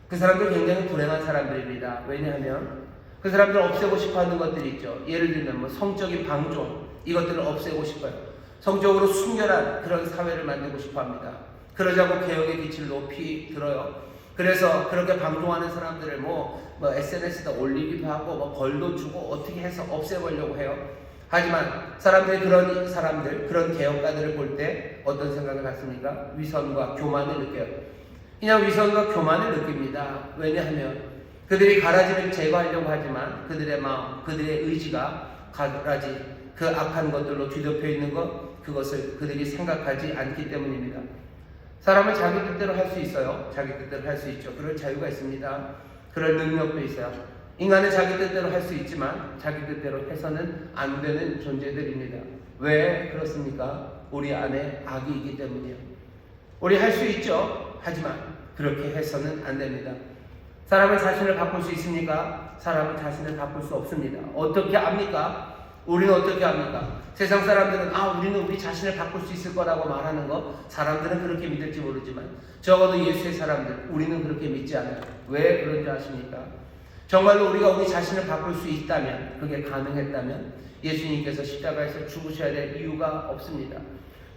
그 사람들 굉장히 불행한 사람들입니다. 왜냐하면 그 사람들 없애고 싶어 하는 것들이 있죠. 예를 들면 뭐 성적인 방종, 이것들을 없애고 싶어요. 성적으로 순결한 그런 사회를 만들고 싶어 합니다. 그러자고 개혁의 빛을 높이 들어요. 그래서 그렇게 방종하는 사람들을 뭐 SNS에다 올리기도 하고 뭐 벌도 주고 어떻게 해서 없애보려고 해요. 하지만 사람들이 그런 개혁가들을 볼 때 어떤 생각을 갖습니까? 위선과 교만을 느껴요. 그냥 위선과 교만을 느낍니다. 왜냐하면 그들이 가라지를 제거하려고 하지만 그들의 마음, 그들의 의지가 가라지, 그 악한 것들로 뒤덮여 있는 것, 그것을 그들이 생각하지 않기 때문입니다. 사람은 자기 뜻대로 할 수 있어요. 자기 뜻대로 할 수 있죠. 그럴 자유가 있습니다. 그럴 능력도 있어요. 인간은 자기 뜻대로 할 수 있지만 자기 뜻대로 해서는 안 되는 존재들입니다. 왜 그렇습니까? 우리 안에 악이 있기 때문이에요. 우리 할 수 있죠. 하지만 그렇게 해서는 안 됩니다. 사람은 자신을 바꿀 수 있습니까? 사람은 자신을 바꿀 수 없습니다. 어떻게 압니까? 우리는 어떻게 합니까? 세상 사람들은 우리는 우리 자신을 바꿀 수 있을 거라고 말하는 거, 사람들은 그렇게 믿을지 모르지만 적어도 예수의 사람들, 우리는 그렇게 믿지 않아요. 왜 그런지 아십니까? 정말로 우리가 우리 자신을 바꿀 수 있다면, 그게 가능했다면 예수님께서 십자가에서 죽으셔야 될 이유가 없습니다.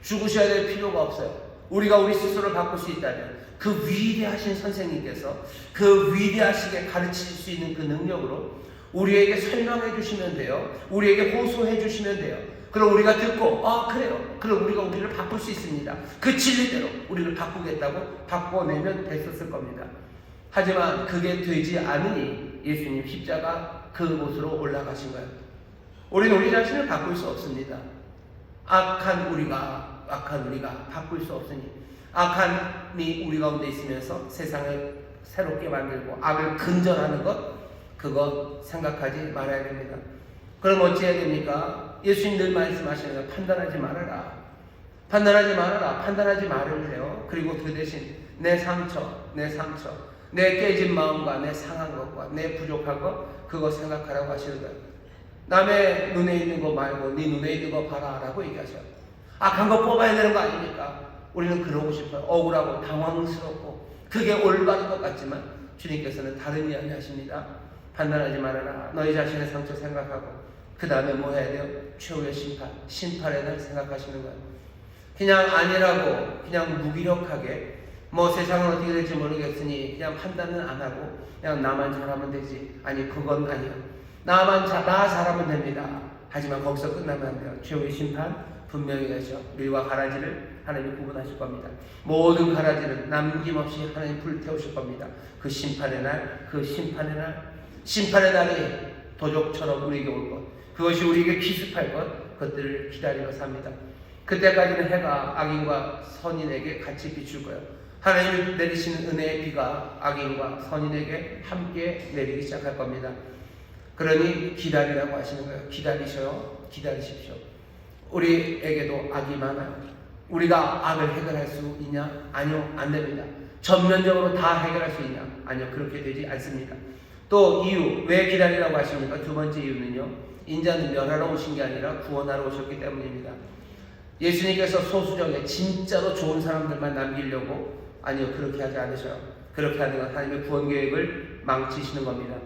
죽으셔야 될 필요가 없어요. 우리가 우리 스스로를 바꿀 수 있다면 그 위대하신 선생님께서 그 위대하시게 가르칠 수 있는 그 능력으로 우리에게 설명해 주시면 돼요. 우리에게 호소해 주시면 돼요. 그럼 우리가 듣고 그래요. 그럼 우리가 우리를 바꿀 수 있습니다. 그 진리대로 우리를 바꾸겠다고 바꿔내면 됐었을 겁니다. 하지만 그게 되지 않으니 예수님 십자가 그곳으로 올라가신 거예요. 우리는 우리 자신을 바꿀 수 없습니다. 악한 우리가 바꿀 수 없으니 악함이 우리 가운데 있으면서 세상을 새롭게 만들고 악을 근절하는 것, 그거 생각하지 말아야 됩니다. 그럼 어찌해야 됩니까? 예수님 늘 말씀하시는 거, 판단하지 말아라. 판단하지 말으세요. 그리고 그 대신 내 상처, 내 깨진 마음과 내 상한 것과 내 부족한 것, 그거 생각하라고 하시는 거예요. 남의 눈에 있는 거 말고 네 눈에 있는 거 봐라 라고 얘기하셔요. 악한 거 뽑아야 되는 거 아닙니까? 우리는 그러고 싶어요. 억울하고 당황스럽고 그게 올바른 것 같지만 주님께서는 다른 이야기 하십니다. 판단하지 말아라. 너희 자신의 상처 생각하고 그 다음에 뭐 해야 돼요? 최후의 심판의 날 생각하시는 거예요. 그냥 아니라고 그냥 무기력하게 세상은 어떻게 될지 모르겠으니 그냥 판단은 안 하고 그냥 나만 잘하면 되지. 아니, 그건 아니에요. 나 잘하면 됩니다. 하지만 거기서 끝나면 안 돼요. 최후의 심판 분명히 되죠. 밀과 가라지를 하나님이 구분하실 겁니다. 모든 가라지를 남김없이 하나님 불태우실 겁니다. 그 심판의 날이 도적처럼 우리에게 올 것, 그것이 우리에게 기습할 것, 그것들을 기다리며 삽니다. 그때까지는 해가 악인과 선인에게 같이 비출 거예요. 하나님이 내리시는 은혜의 비가 악인과 선인에게 함께 내리기 시작할 겁니다. 그러니 기다리라고 하시는 거예요. 기다리셔요. 기다리십시오. 우리에게도 악이 많아요. 우리가 악을 해결할 수 있냐? 아니요, 안 됩니다. 전면적으로 다 해결할 수 있냐? 아니요, 그렇게 되지 않습니다. 또 이유, 왜 기다리라고 하십니까? 두 번째 이유는요, 인자는 멸하러 오신 게 아니라 구원하러 오셨기 때문입니다. 예수님께서 소수정에 진짜로 좋은 사람들만 남기려고, 아니요, 그렇게 하지 않으셔요. 그렇게 하는 건 하나님의 구원 계획을 망치시는 겁니다.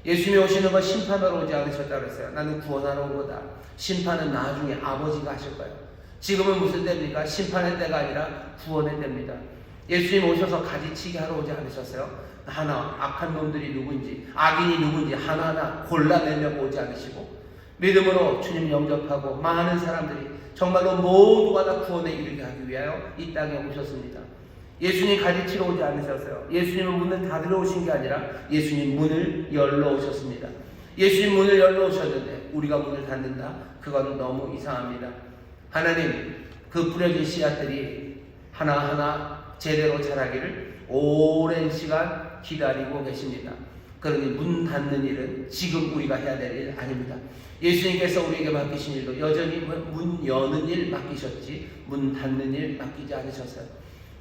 예수님이 오시는 건 심판하러 오지 않으셨다고 그랬어요. 나는 구원하러 온 거다. 심판은 나중에 아버지가 하실 거예요. 지금은 무슨 때입니까? 심판의 때가 아니라 구원의 때입니다. 예수님 오셔서 가지치기 하러 오지 않으셨어요? 하나, 악한 놈들이 누군지, 악인이 누군지 하나하나 골라내려고 오지 않으시고, 믿음으로 주님 영접하고 많은 사람들이 정말로 모두가 다 구원에 이르게 하기 위하여 이 땅에 오셨습니다. 예수님 가지치러 오지 않으셨어요. 예수님은 문을 닫으러 오신 게 아니라 예수님 문을 열러 오셨습니다. 예수님 문을 열러 오셨는데 우리가 문을 닫는다? 그건 너무 이상합니다. 하나님, 그 뿌려진 씨앗들이 하나하나 제대로 자라기를 오랜 시간 기다리고 계십니다. 그러니 문 닫는 일은 지금 우리가 해야 될 일 아닙니다. 예수님께서 우리에게 맡기신 일도 여전히 문 여는 일 맡기셨지 문 닫는 일 맡기지 않으셨어요.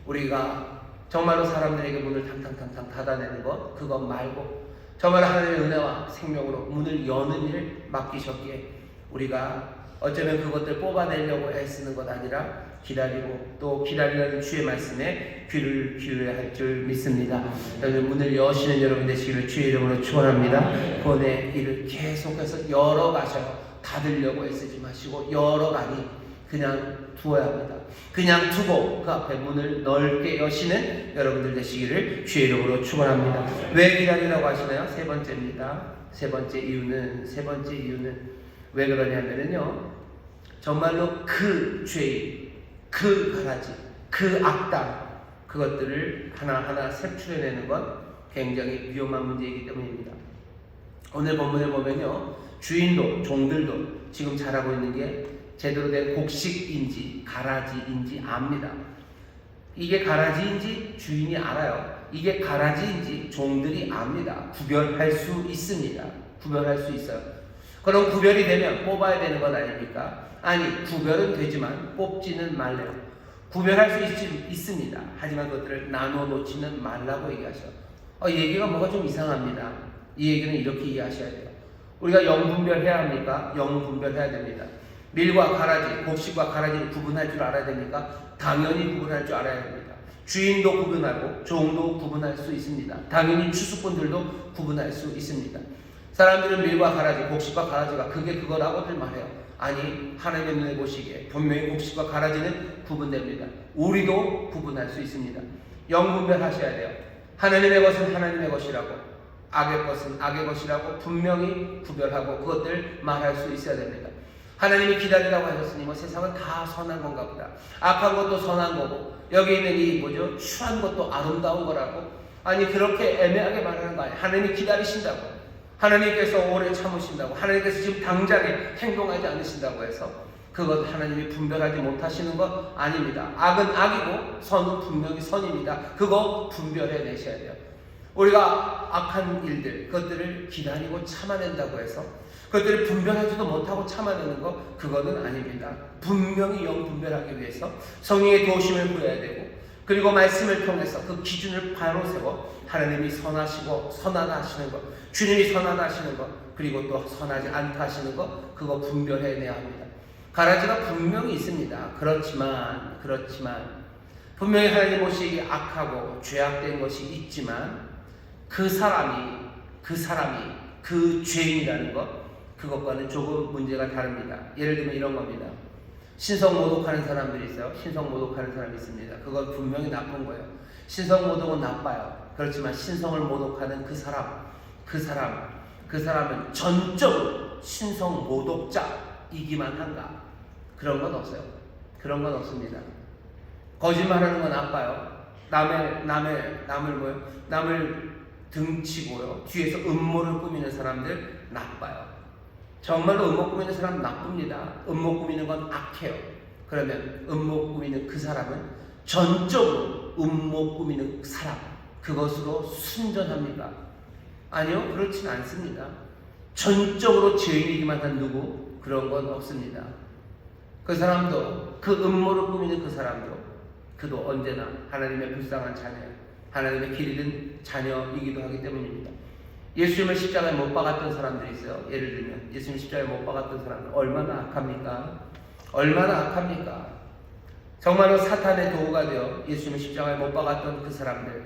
우리가 정말로 사람들에게 문을 탕탕탕탕 닫아내는 것, 그것 말고 정말 하나님의 은혜와 생명으로 문을 여는 일 맡기셨기에 우리가 어쩌면 그것들 뽑아내려고 애쓰는 것 아니라 기다리고 또 기다리는 주의 말씀에 귀를 기울여야 할 줄 믿습니다. 여러분 문을 여시는 여러분 되시기를 주의 이름으로 축원합니다. 구원의 일을 계속해서 열어가셔요. 닫으려고 애쓰지 마시고 열어가니 그냥 두어야 합니다. 그냥 두고 그 앞에 문을 넓게 여시는 여러분들 되시기를 주의 이름으로 축원합니다. 왜 기다리라고 하시나요? 세 번째입니다. 세 번째 이유는 왜 그러냐면요, 정말로 그 죄인, 그 가라지, 그 악당, 그것들을 하나하나 색출해내는 건 굉장히 위험한 문제이기 때문입니다. 오늘 본문에 보면요, 주인도 종들도 지금 잘하고 있는 게 제대로 된 곡식인지 가라지인지 압니다. 이게 가라지인지 주인이 알아요. 이게 가라지인지 종들이 압니다. 구별할 수 있습니다. 구별할 수 있어요. 그럼 구별이 되면 뽑아야 되는 것 아닙니까? 아니, 구별은 되지만 뽑지는 말래요. 구별할 수 있습니다. 하지만 그것들을 나눠 놓지는 말라고 얘기하셔. 얘기가 뭐가 좀 이상합니다. 이 얘기는 이렇게 이해하셔야 돼요. 우리가 영분별해야 합니까? 영분별해야 됩니다. 밀과 가라지, 곡식과 가라지를 구분할 줄 알아야 됩니까? 당연히 구분할 줄 알아야 됩니다. 주인도 구분하고 종도 구분할 수 있습니다. 당연히 추수꾼들도 구분할 수 있습니다. 사람들은 밀과 가라지, 곡식과 가라지가 그게 그거라고들 말해요. 아니, 하나님의 눈에 보시기에 분명히 곡식과 가라지는 구분됩니다. 우리도 구분할 수 있습니다. 영분별하셔야 돼요. 하나님의 것은 하나님의 것이라고, 악의 것은 악의 것이라고 분명히 구별하고 그것들 말할 수 있어야 됩니다. 하나님이 기다리라고 하셨으니 뭐 세상은 다 선한 건가 보다. 악한 것도 선한 거고 여기 있는 이 뭐죠? 추한 것도 아름다운 거라고. 아니, 그렇게 애매하게 말하는 거 아니에요. 하나님이 기다리신다고. 하나님께서 오래 참으신다고. 하나님께서 지금 당장에 행동하지 않으신다고 해서 그것 하나님이 분별하지 못하시는 것 아닙니다. 악은 악이고 선은 분명히 선입니다. 그거 분별해 내셔야 돼요. 우리가 악한 일들, 그것들을 기다리고 참아낸다고 해서 그것들을 분별하지도 못하고 참아내는 것, 그거는 아닙니다. 분명히 영분별하기 위해서 성령의 도우심을 구해야 되고, 그리고 말씀을 통해서 그 기준을 바로 세워 하나님이 선하시고 선하다 하시는 것, 주님이 선하다 하시는 것, 그리고 또 선하지 않다 하시는 것, 그거 분별해내야 합니다. 가라지가 분명히 있습니다. 그렇지만 분명히 하나님 보시기에 악하고 죄악된 것이 있지만 그 사람이 그 죄인이라는 것, 그것과는 조금 문제가 다릅니다. 예를 들면 이런 겁니다. 신성 모독하는 사람들이 있어요. 신성 모독하는 사람이 있습니다. 그건 분명히 나쁜 거예요. 신성 모독은 나빠요. 그렇지만 신성을 모독하는 그 사람은 전적으로 신성 모독자이기만 한가? 그런 건 없어요. 그런 건 없습니다. 거짓말하는 건 나빠요. 남을 등치고요. 뒤에서 음모를 꾸미는 사람들 나빠요. 정말로 음모 꾸미는 사람 나쁩니다. 음모 꾸미는 건 악해요. 그러면 음모 꾸미는 그 사람은 전적으로 음모 꾸미는 사람, 그것으로 순전합니까? 아니요, 그렇진 않습니다. 전적으로 죄인이기만 한 누구? 그런 건 없습니다. 그 사람도, 그 음모를 꾸미는 그 사람도, 그도 언제나 하나님의 불쌍한 자녀예요. 하나님의 길 잃은 자녀이기도 하기 때문입니다. 예수님을 십자가에 못 박았던 사람들이 있어요. 예를 들면 예수님 십자가에 못 박았던 사람들 얼마나 악합니까? 얼마나 악합니까? 정말로 사탄의 도구가 되어 예수님을 십자가에 못 박았던 그 사람들,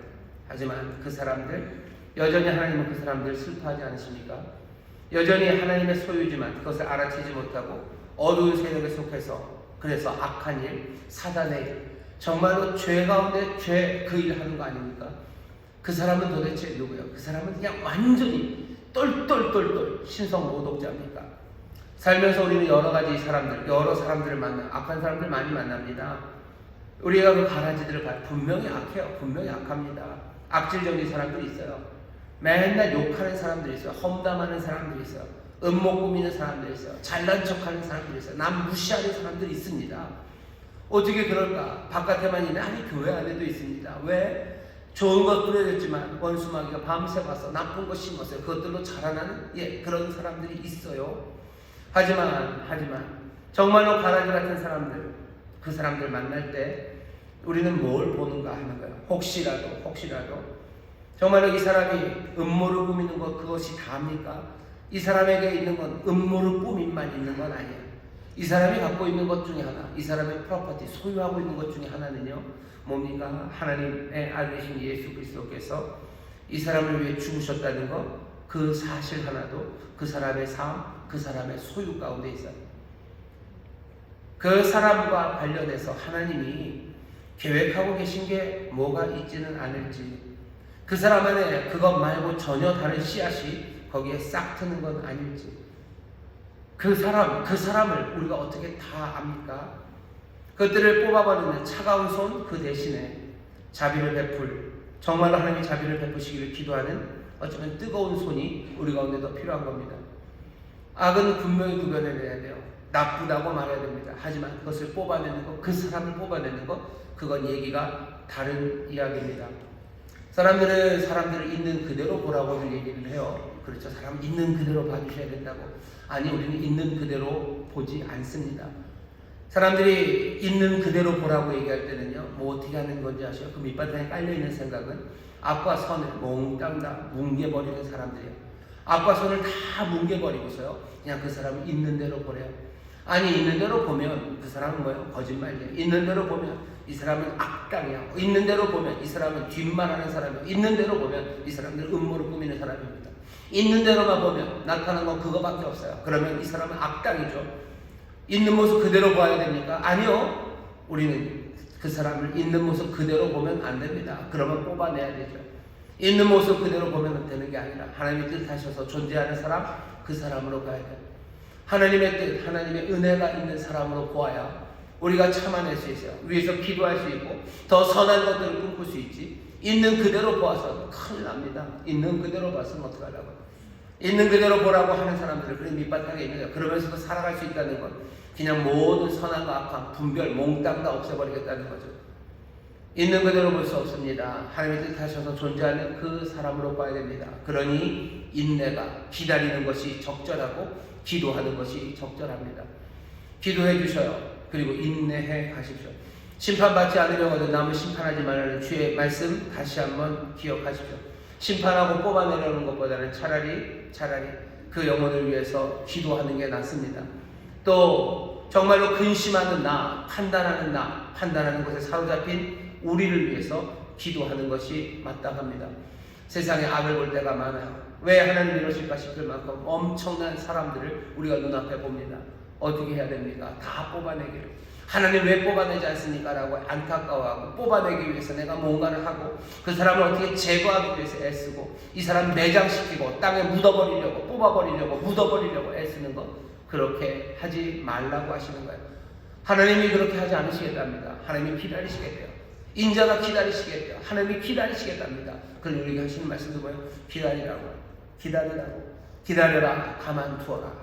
하지만 그 사람들 여전히 하나님은 그 사람들 슬퍼하지 않으십니까? 여전히 하나님의 소유지만 그것을 알아채지 못하고 어두운 세력에 속해서 그래서 악한 일, 사단의 일, 정말로 죄 가운데 죄 그 일 하는 거 아닙니까? 그 사람은 도대체 누구예요? 그 사람은 그냥 완전히 똘똘똘똘 신성 모독자입니까? 살면서 우리는 여러 가지 사람들, 여러 사람들을 만나, 악한 사람들 많이 만납니다. 우리가 그 가라지들을 봐요. 분명히 악해요. 분명히 악합니다. 악질적인 사람들이 있어요. 맨날 욕하는 사람들이 있어요. 험담하는 사람들이 있어요. 음모 꾸미는 사람들이 있어요. 잘난 척하는 사람들이 있어요. 남 무시하는 사람들이 있습니다. 어떻게 그럴까? 바깥에만 있는, 아니 교회 안에도 있습니다. 왜? 좋은 것 뿌려졌지만 원수마귀가 밤새 가서 나쁜 것 심었어요. 그것들로 자라나는 그런 사람들이 있어요. 하지만 정말로 가라지 같은 사람들, 그 사람들 만날 때 우리는 뭘 보는가 하는 거예요. 혹시라도 정말로 이 사람이 음모를 꾸미는 것, 그것이 다입니까? 이 사람에게 있는 건 음모를 꾸민만 있는 건 아니에요. 이 사람이 갖고 있는 것 중에 하나, 이 사람의 프로퍼티, 소유하고 있는 것 중에 하나는요, 뭡니까? 하나님의 아들이신 예수 그리스도께서 이 사람을 위해 죽으셨다는 것, 그 사실 하나도 그 사람의 삶, 그 사람의 소유 가운데 있어요. 그 사람과 관련해서 하나님이 계획하고 계신 게 뭐가 있지는 않을지, 그 사람 안에 그것 말고 전혀 다른 씨앗이 거기에 싹 트는 건 아닐지, 그 사람을 우리가 어떻게 다 압니까? 그것들을 뽑아버리는 차가운 손, 그 대신에 자비를 베풀, 정말로 하나님이 자비를 베푸시기를 기도하는 어쩌면 뜨거운 손이 우리 가운데 더 필요한 겁니다. 악은 분명히 구별해내야 돼요. 나쁘다고 말해야 됩니다. 하지만 그것을 뽑아내는 것, 그 사람을 뽑아내는 것, 그건 얘기가 다른 이야기입니다. 사람들은 사람들을 있는 그대로 보라고들 얘기를 해요. 그렇죠. 사람 있는 그대로 봐주셔야 된다고. 아니, 우리는 있는 그대로 보지 않습니다. 사람들이 있는 그대로 보라고 얘기할 때는요, 뭐 어떻게 하는 건지 아시죠? 그 밑바탕에 깔려있는 생각은 앞과 선을 몽땅 다 뭉개버리는 사람들이에요. 앞과 선을 다 뭉개버리고서요, 그냥 그 사람을 있는 대로 보래요. 아니, 있는 대로 보면 그 사람은 뭐예요? 거짓말이에요. 있는 대로 보면 이 사람은 악당이야. 있는 대로 보면 이 사람은 뒷말하는 사람이에요. 있는 대로 보면 이 사람들은 음모를 꾸미는 사람입니다. 있는 대로만 보면 나타나는 건 그거밖에 없어요. 그러면 이 사람은 악당이죠. 있는 모습 그대로 봐야 됩니까? 아니요. 우리는 그 사람을 있는 모습 그대로 보면 안 됩니다. 그러면 뽑아내야 되죠. 있는 모습 그대로 보면 되는 게 아니라 하나님의 뜻하셔서 존재하는 사람, 그 사람으로 봐야 돼요. 하나님의 뜻, 하나님의 은혜가 있는 사람으로 보아야 우리가 참아낼 수 있어요. 위에서 기도할 수 있고 더 선한 것들을 꿈꿀 수 있지. 있는 그대로 보아서 큰일 납니다. 있는 그대로 봤으면 어떡하려고요. 있는 그대로 보라고 하는 사람들을 그런 밑바탕에 있는 거예요. 그러면서도 살아갈 수 있다는 건 그냥 모든 선함과 악함, 분별, 몽땅 다 없애버리겠다는 거죠. 있는 그대로 볼 수 없습니다. 하나님의 뜻하셔서 존재하는 그 사람으로 봐야 됩니다. 그러니 인내가, 기다리는 것이 적절하고 기도하는 것이 적절합니다. 기도해 주셔요. 그리고 인내해 가십시오. 심판받지 않으려고 남을 심판하지 말라는 주의 말씀 다시 한번 기억하십시오. 심판하고 뽑아내려는 것보다는 차라리 그 영혼을 위해서 기도하는 게 낫습니다. 또 정말로 근심하는 판단하는 것에 사로잡힌 우리를 위해서 기도하는 것이 마땅합니다. 세상에 악을 볼 때가 많아요. 왜 하나님 이러실까 싶을 만큼 엄청난 사람들을 우리가 눈앞에 봅니다. 어떻게 해야 됩니까? 다 뽑아내기를. 하나님 왜 뽑아내지 않습니까? 라고 안타까워하고 뽑아내기 위해서 내가 뭔가를 하고 그 사람을 어떻게 제거하기 위해서 애쓰고 이 사람 내장시키고 땅에 묻어버리려고 묻어버리려고 애쓰는 것, 그렇게 하지 말라고 하시는 거예요. 하나님이 그렇게 하지 않으시겠답니다. 하나님이 기다리시겠대요. 인자가 기다리시겠다. 하나님이 기다리시겠답니다. 그럼 우리가 하시는 말씀도 뭐예요? 기다리라고. 기다려라. 가만두어라.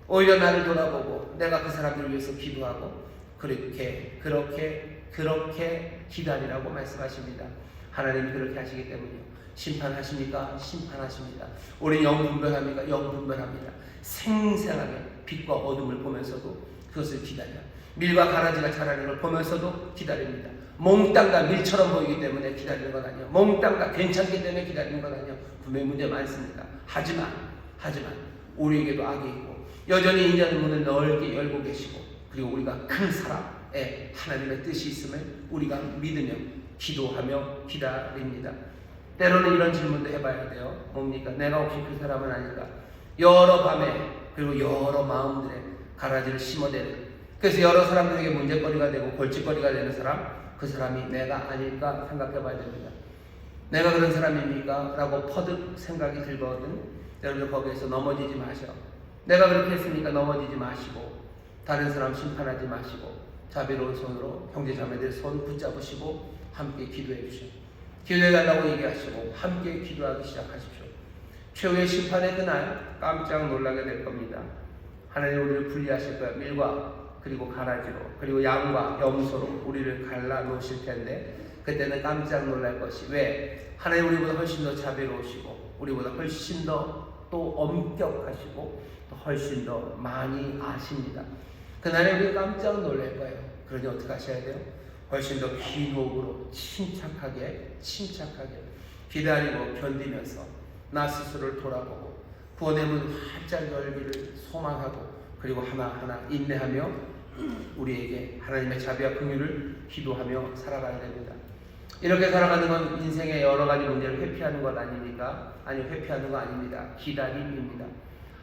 오히려 나를 돌아보고 내가 그 사람들을 위해서 기도하고 그렇게 기다리라고 말씀하십니다. 하나님이 그렇게 하시기 때문이요. 심판하십니까? 심판하십니다. 우리는 영분별합니까? 영분별합니다. 생생하게 빛과 어둠을 보면서도 그것을 기다려. 밀과 가라지가 자라는 걸 보면서도 기다립니다. 몽땅 다 밀처럼 보이기 때문에 기다리는 건 아니에요. 몽땅 다 괜찮기 때문에 기다리는 건 아니에요. 분명히 문제 많습니다. 하지만 우리에게도 악이 있고 여전히 인자는 문을 넓게 열고 계시고 그리고 우리가 큰 사람에 하나님의 뜻이 있음을 우리가 믿으며 기도하며 기다립니다. 때로는 이런 질문도 해봐야 돼요. 뭡니까? 내가 혹시 그 사람은 아닐까? 여러 밤에 그리고 여러 마음들에 가라지를 심어대는, 그래서 여러 사람들에게 문제거리가 되고 골칫거리가 되는 사람, 그 사람이 내가 아닐까 생각해봐야 됩니다. 내가 그런 사람입니까? 라고 퍼득 생각이 들거든. 여러분들 거기에서 넘어지지 마셔. 내가 그렇게 했으니까 넘어지지 마시고 다른 사람 심판하지 마시고 자비로운 손으로 형제 자매들 손 붙잡으시고 함께 기도해 주시오. 기도해달라고 얘기하시고 함께 기도하기 시작하십시오. 최후의 심판의 그날 깜짝 놀라게 될 겁니다. 하나님 우리를 분리하실 거예요. 밀과 그리고 가라지로 그리고 양과 염소로 우리를 갈라놓으실 텐데 그때는 깜짝 놀랄 것이, 왜? 하나님 우리보다 훨씬 더 자비로우시고 우리보다 훨씬 더 또 엄격하시고 또 훨씬 더 많이 아십니다. 그날에 우리가 깜짝 놀랄 거예요. 그러니 어떻게 하셔야 돼요? 훨씬 더 기도로 침착하게 기다리고 견디면서 나 스스로를 돌아보고 구원의 문 활짝 열기를 소망하고 그리고 하나하나 인내하며 우리에게 하나님의 자비와 긍휼을 기도하며 살아가야 됩니다. 이렇게 살아가는 건 인생의 여러 가지 문제를 회피하는 것 아닙니까? 아니, 회피하는 거 아닙니다. 기다림입니다.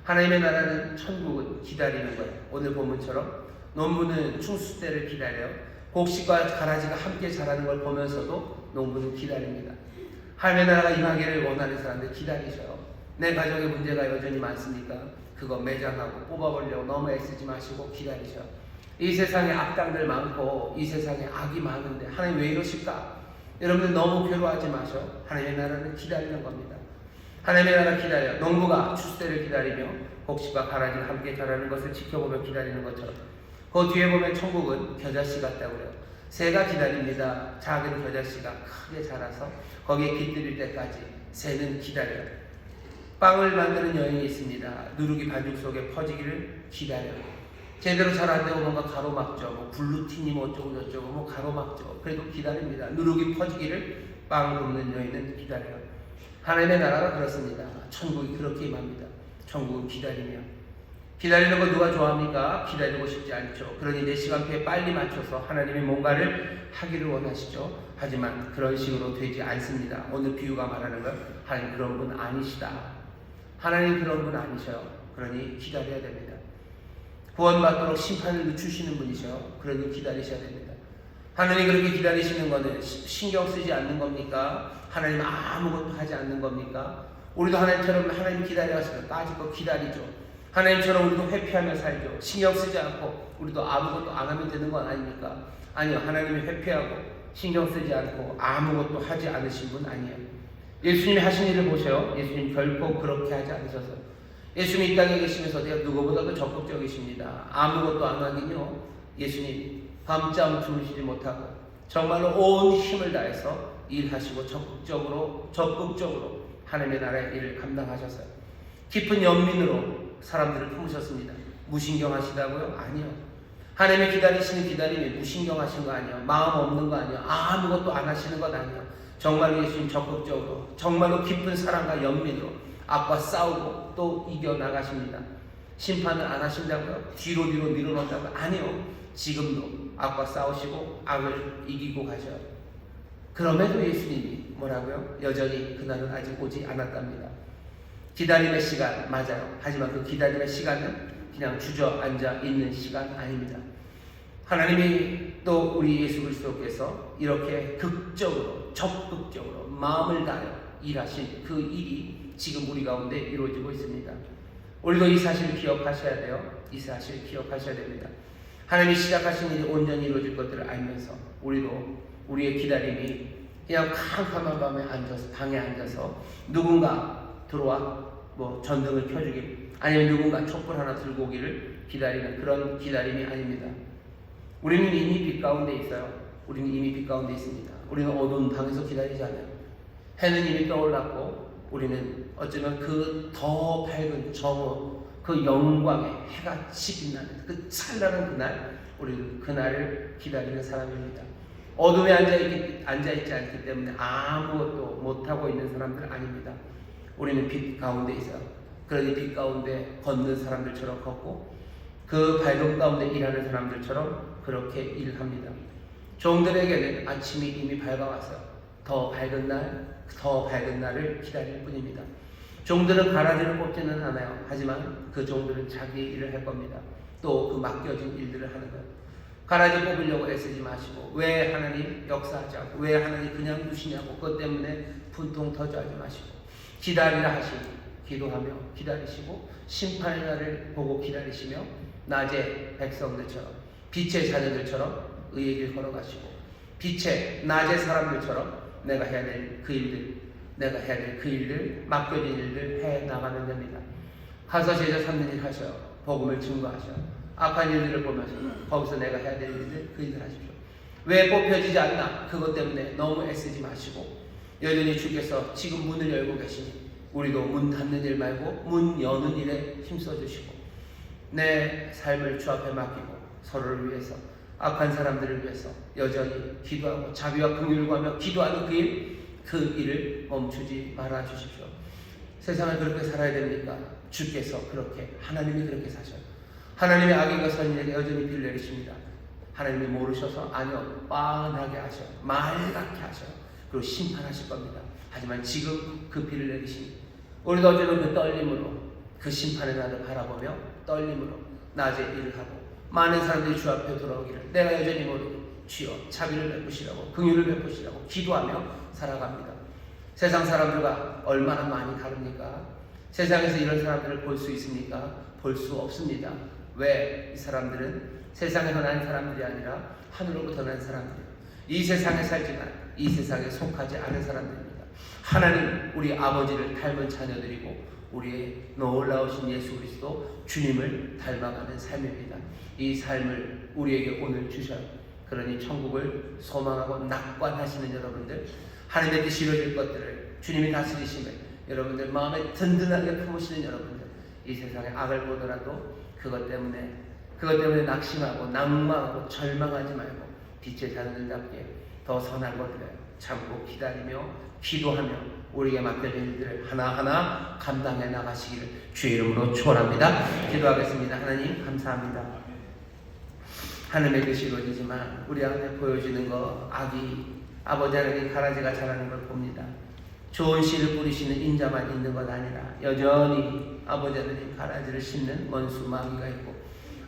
하나님의 나라는, 천국은 기다리는 거예요. 오늘 본문처럼 농부는 충수 때를 기다려요. 곡식과 가라지가 함께 자라는 걸 보면서도 농부는 기다립니다. 하나님의 나라가 임하기를 원하는 사람들 기다리셔요. 내 가정에 문제가 여전히 많습니까? 그거 매장하고 뽑아버리려고 너무 애쓰지 마시고 기다리셔요. 이 세상에 악당들 많고 이 세상에 악이 많은데 하나님 왜 이러실까? 여러분들 너무 괴로워하지 마셔. 하나님의 나라는 기다리는 겁니다. 하나님의 나라 기다려. 농부가 추수때를 기다리며 곡식과 가라지가 함께 자라는 것을 지켜보며 기다리는 것처럼 그 뒤에 보면 천국은 겨자씨 같다고 그래요. 새가 기다립니다. 작은 겨자씨가 크게 자라서 거기에 깃들일 때까지 새는 기다려요. 빵을 만드는 여인이 있습니다. 누룩이 반죽 속에 퍼지기를 기다려요. 제대로 잘 안 되고 뭔가 가로막죠. 뭐 글루틴이 뭐 어쩌고 저쩌고 뭐 가로막죠. 그래도 기다립니다. 누룩이 퍼지기를 빵 굽는 여인은 기다려요. 하나님의 나라가 그렇습니다. 천국이 그렇게 임합니다. 천국은 기다리며. 기다리는 거 누가 좋아합니까? 기다리고 싶지 않죠. 그러니 내 시간표에 빨리 맞춰서 하나님이 뭔가를 하기를 원하시죠. 하지만 그런 식으로 되지 않습니다. 오늘 비유가 말하는 건 하나님 그런 분 아니시다. 하나님 그런 분 아니셔요. 그러니 기다려야 됩니다. 구원받도록 심판을 늦추시는 분이셔요. 그러니 기다리셔야 됩니다. 하나님이 그렇게 기다리시는 거는 신경 쓰지 않는 겁니까? 하나님 아무것도 하지 않는 겁니까? 우리도 하나님처럼 하나님 기다려하시면 까짓거 기다리죠. 하나님처럼 우리도 회피하며 살죠. 신경 쓰지 않고 우리도 아무것도 안 하면 되는 건 아닙니까? 아니요. 하나님이 회피하고 신경 쓰지 않고 아무것도 하지 않으신 분 아니에요. 예수님이 하신 일을 보세요. 예수님 결코 그렇게 하지 않으셔서 예수님 이 땅에 계시면서 제가 누구보다도 적극적이십니다. 아무것도 안 하긴요. 예수님 밤잠 주무시지 못하고 정말로 온 힘을 다해서 일하시고 적극적으로 하나님의 나라의 일을 감당하셨어요. 깊은 연민으로 사람들을 품으셨습니다. 무신경하시다고요? 아니요. 하나님의 기다리시는 기다림이 무신경하신 거 아니에요. 마음 없는 거 아니에요. 아무것도 안 하시는 것 아니에요. 정말로 예수님 적극적으로 정말로 깊은 사랑과 연민으로 악과 싸우고 또 이겨나가십니다. 심판을 안 하신다고요? 뒤로 밀어넣는다고요? 아니요. 지금도 악과 싸우시고 악을 이기고 가셔요. 그럼에도 예수님이 뭐라고요? 여전히 그날은 아직 오지 않았답니다. 기다림의 시간 맞아요. 하지만 그 기다림의 시간은 그냥 주저앉아 있는 시간 아닙니다. 하나님이 또 우리 예수 그리스도께서 이렇게 적극적으로 마음을 다하여 일하신 그 일이 지금 우리 가운데 이루어지고 있습니다. 우리도 이 사실을 기억하셔야 돼요. 이 사실을 기억하셔야 됩니다. 하나님이 시작하신 일이 온전히 이루어질 것들을 알면서 우리도 우리의 기다림이 그냥 캄캄한 방에 앉아서 누군가 들어와 뭐 전등을 켜주길, 아니면 누군가 촛불 하나 들고 오기를 기다리는 그런 기다림이 아닙니다. 우리는 이미 빛 가운데 있어요. 우리는 이미 빛 가운데 있습니다. 우리는 어두운 방에서 기다리지 않아요. 해는 이미 떠올랐고 우리는 어쩌면 그 더 밝은 정오, 그 영광의 해같이 빛나는 그 찬란한 그날, 우리는 그날을 기다리는 사람입니다. 어둠에 앉아있지 않기 때문에 아무것도 못하고 있는 사람들 아닙니다. 우리는 빛 가운데 있어요. 그러니 빛 가운데 걷는 사람들처럼 걷고 그 밝음 가운데 일하는 사람들처럼 그렇게 일합니다. 종들에게는 아침이 이미 밝아왔어요. 더 밝은 날을 기다릴 뿐입니다. 종들은 가라지를 뽑지는 않아요. 하지만 그 종들은 자기 일을 할 겁니다. 또 그 맡겨진 일들을 하는 거예요. 가라지 뽑으려고 애쓰지 마시고, 왜 하나님 역사하지 않고 왜 하나님 그냥 두시냐고 그것 때문에 분통 터져하지 마시고, 기다리라 하시니 기도하며 기다리시고, 심판의 날을 보고 기다리시며, 낮에 백성들처럼 빛의 자녀들처럼 의의 길 걸어가시고, 빛의 낮의 사람들처럼 내가 해야 될 그 일들, 맡겨진 일들 해 나가는 겁니다. 가서 제자 삼는 일 하셔요. 복음을 증거하셔요. 악한 일들을 보면서 거기서 내가 해야 될 일들, 그 일들 하십시오. 왜 뽑혀지지 않나? 그것 때문에 너무 애쓰지 마시고, 여전히 주께서 지금 문을 열고 계시니 우리도 문 닫는 일 말고 문 여는 일에 힘써 주시고, 내 삶을 주 앞에 맡기고 서로를 위해서, 악한 사람들을 위해서 여전히 기도하고 자비와 긍휼을 구하며 기도하는 그 일을 멈추지 말아 주십시오. 세상을 그렇게 살아야 됩니까? 주께서 그렇게, 하나님이 그렇게 사셔요. 하나님의 악인과 선인에게 여전히 비를 내리십니다. 하나님이 모르셔서 아니요, 빤하게 하셔요. 맑게 하셔요. 그리고 심판하실 겁니다. 하지만 지금 그 비를 내리시니 우리도 어쩌면 그 떨림으로, 그 심판의 날을 바라보며 떨림으로 낮에 일을 하고, 많은 사람들이 주 앞에 돌아오기를 내가 여전히 모르니 주여 자비를 베푸시라고, 긍휼을 베푸시라고 기도하며 살아갑니다. 세상 사람들과 얼마나 많이 다릅니까? 세상에서 이런 사람들을 볼 수 있습니까? 볼 수 없습니다. 왜? 이 사람들은 세상에서 난 사람들이 아니라 하늘로부터 난 사람들이에요. 이 세상에 살지만 이 세상에 속하지 않은 사람들입니다. 하나님 우리 아버지를 닮은 자녀들이고 우리의 놀라우신 예수 그리스도 주님을 닮아가는 삶입니다. 이 삶을 우리에게 오늘 주셔요. 그러니 천국을 소망하고 낙관하시는 여러분들, 하나님의 뜻이 이루어질 것들을 주님이 다스리시면 여러분들 마음에 든든하게 품으시는 여러분들, 이 세상에 악을 보더라도 그것 때문에 낙심하고 낭망하고 절망하지 말고 빛의 자녀들답게 더 선한 것들을 참고 기다리며 기도하며 우리에게 맡겨진 일들을 하나하나 감당해 나가시기를 주의 이름으로 축원합니다. 기도하겠습니다. 하나님 감사합니다. 하나님의 뜻이 이루어지지만 우리 안에 보여지는 거, 악이 아버지 하나님 가라지가 자라는 걸 봅니다. 좋은 씨를 뿌리시는 인자만 있는 것 아니라 여전히 아버지 하나님 가라지를 씹는 원수 마귀가 있고,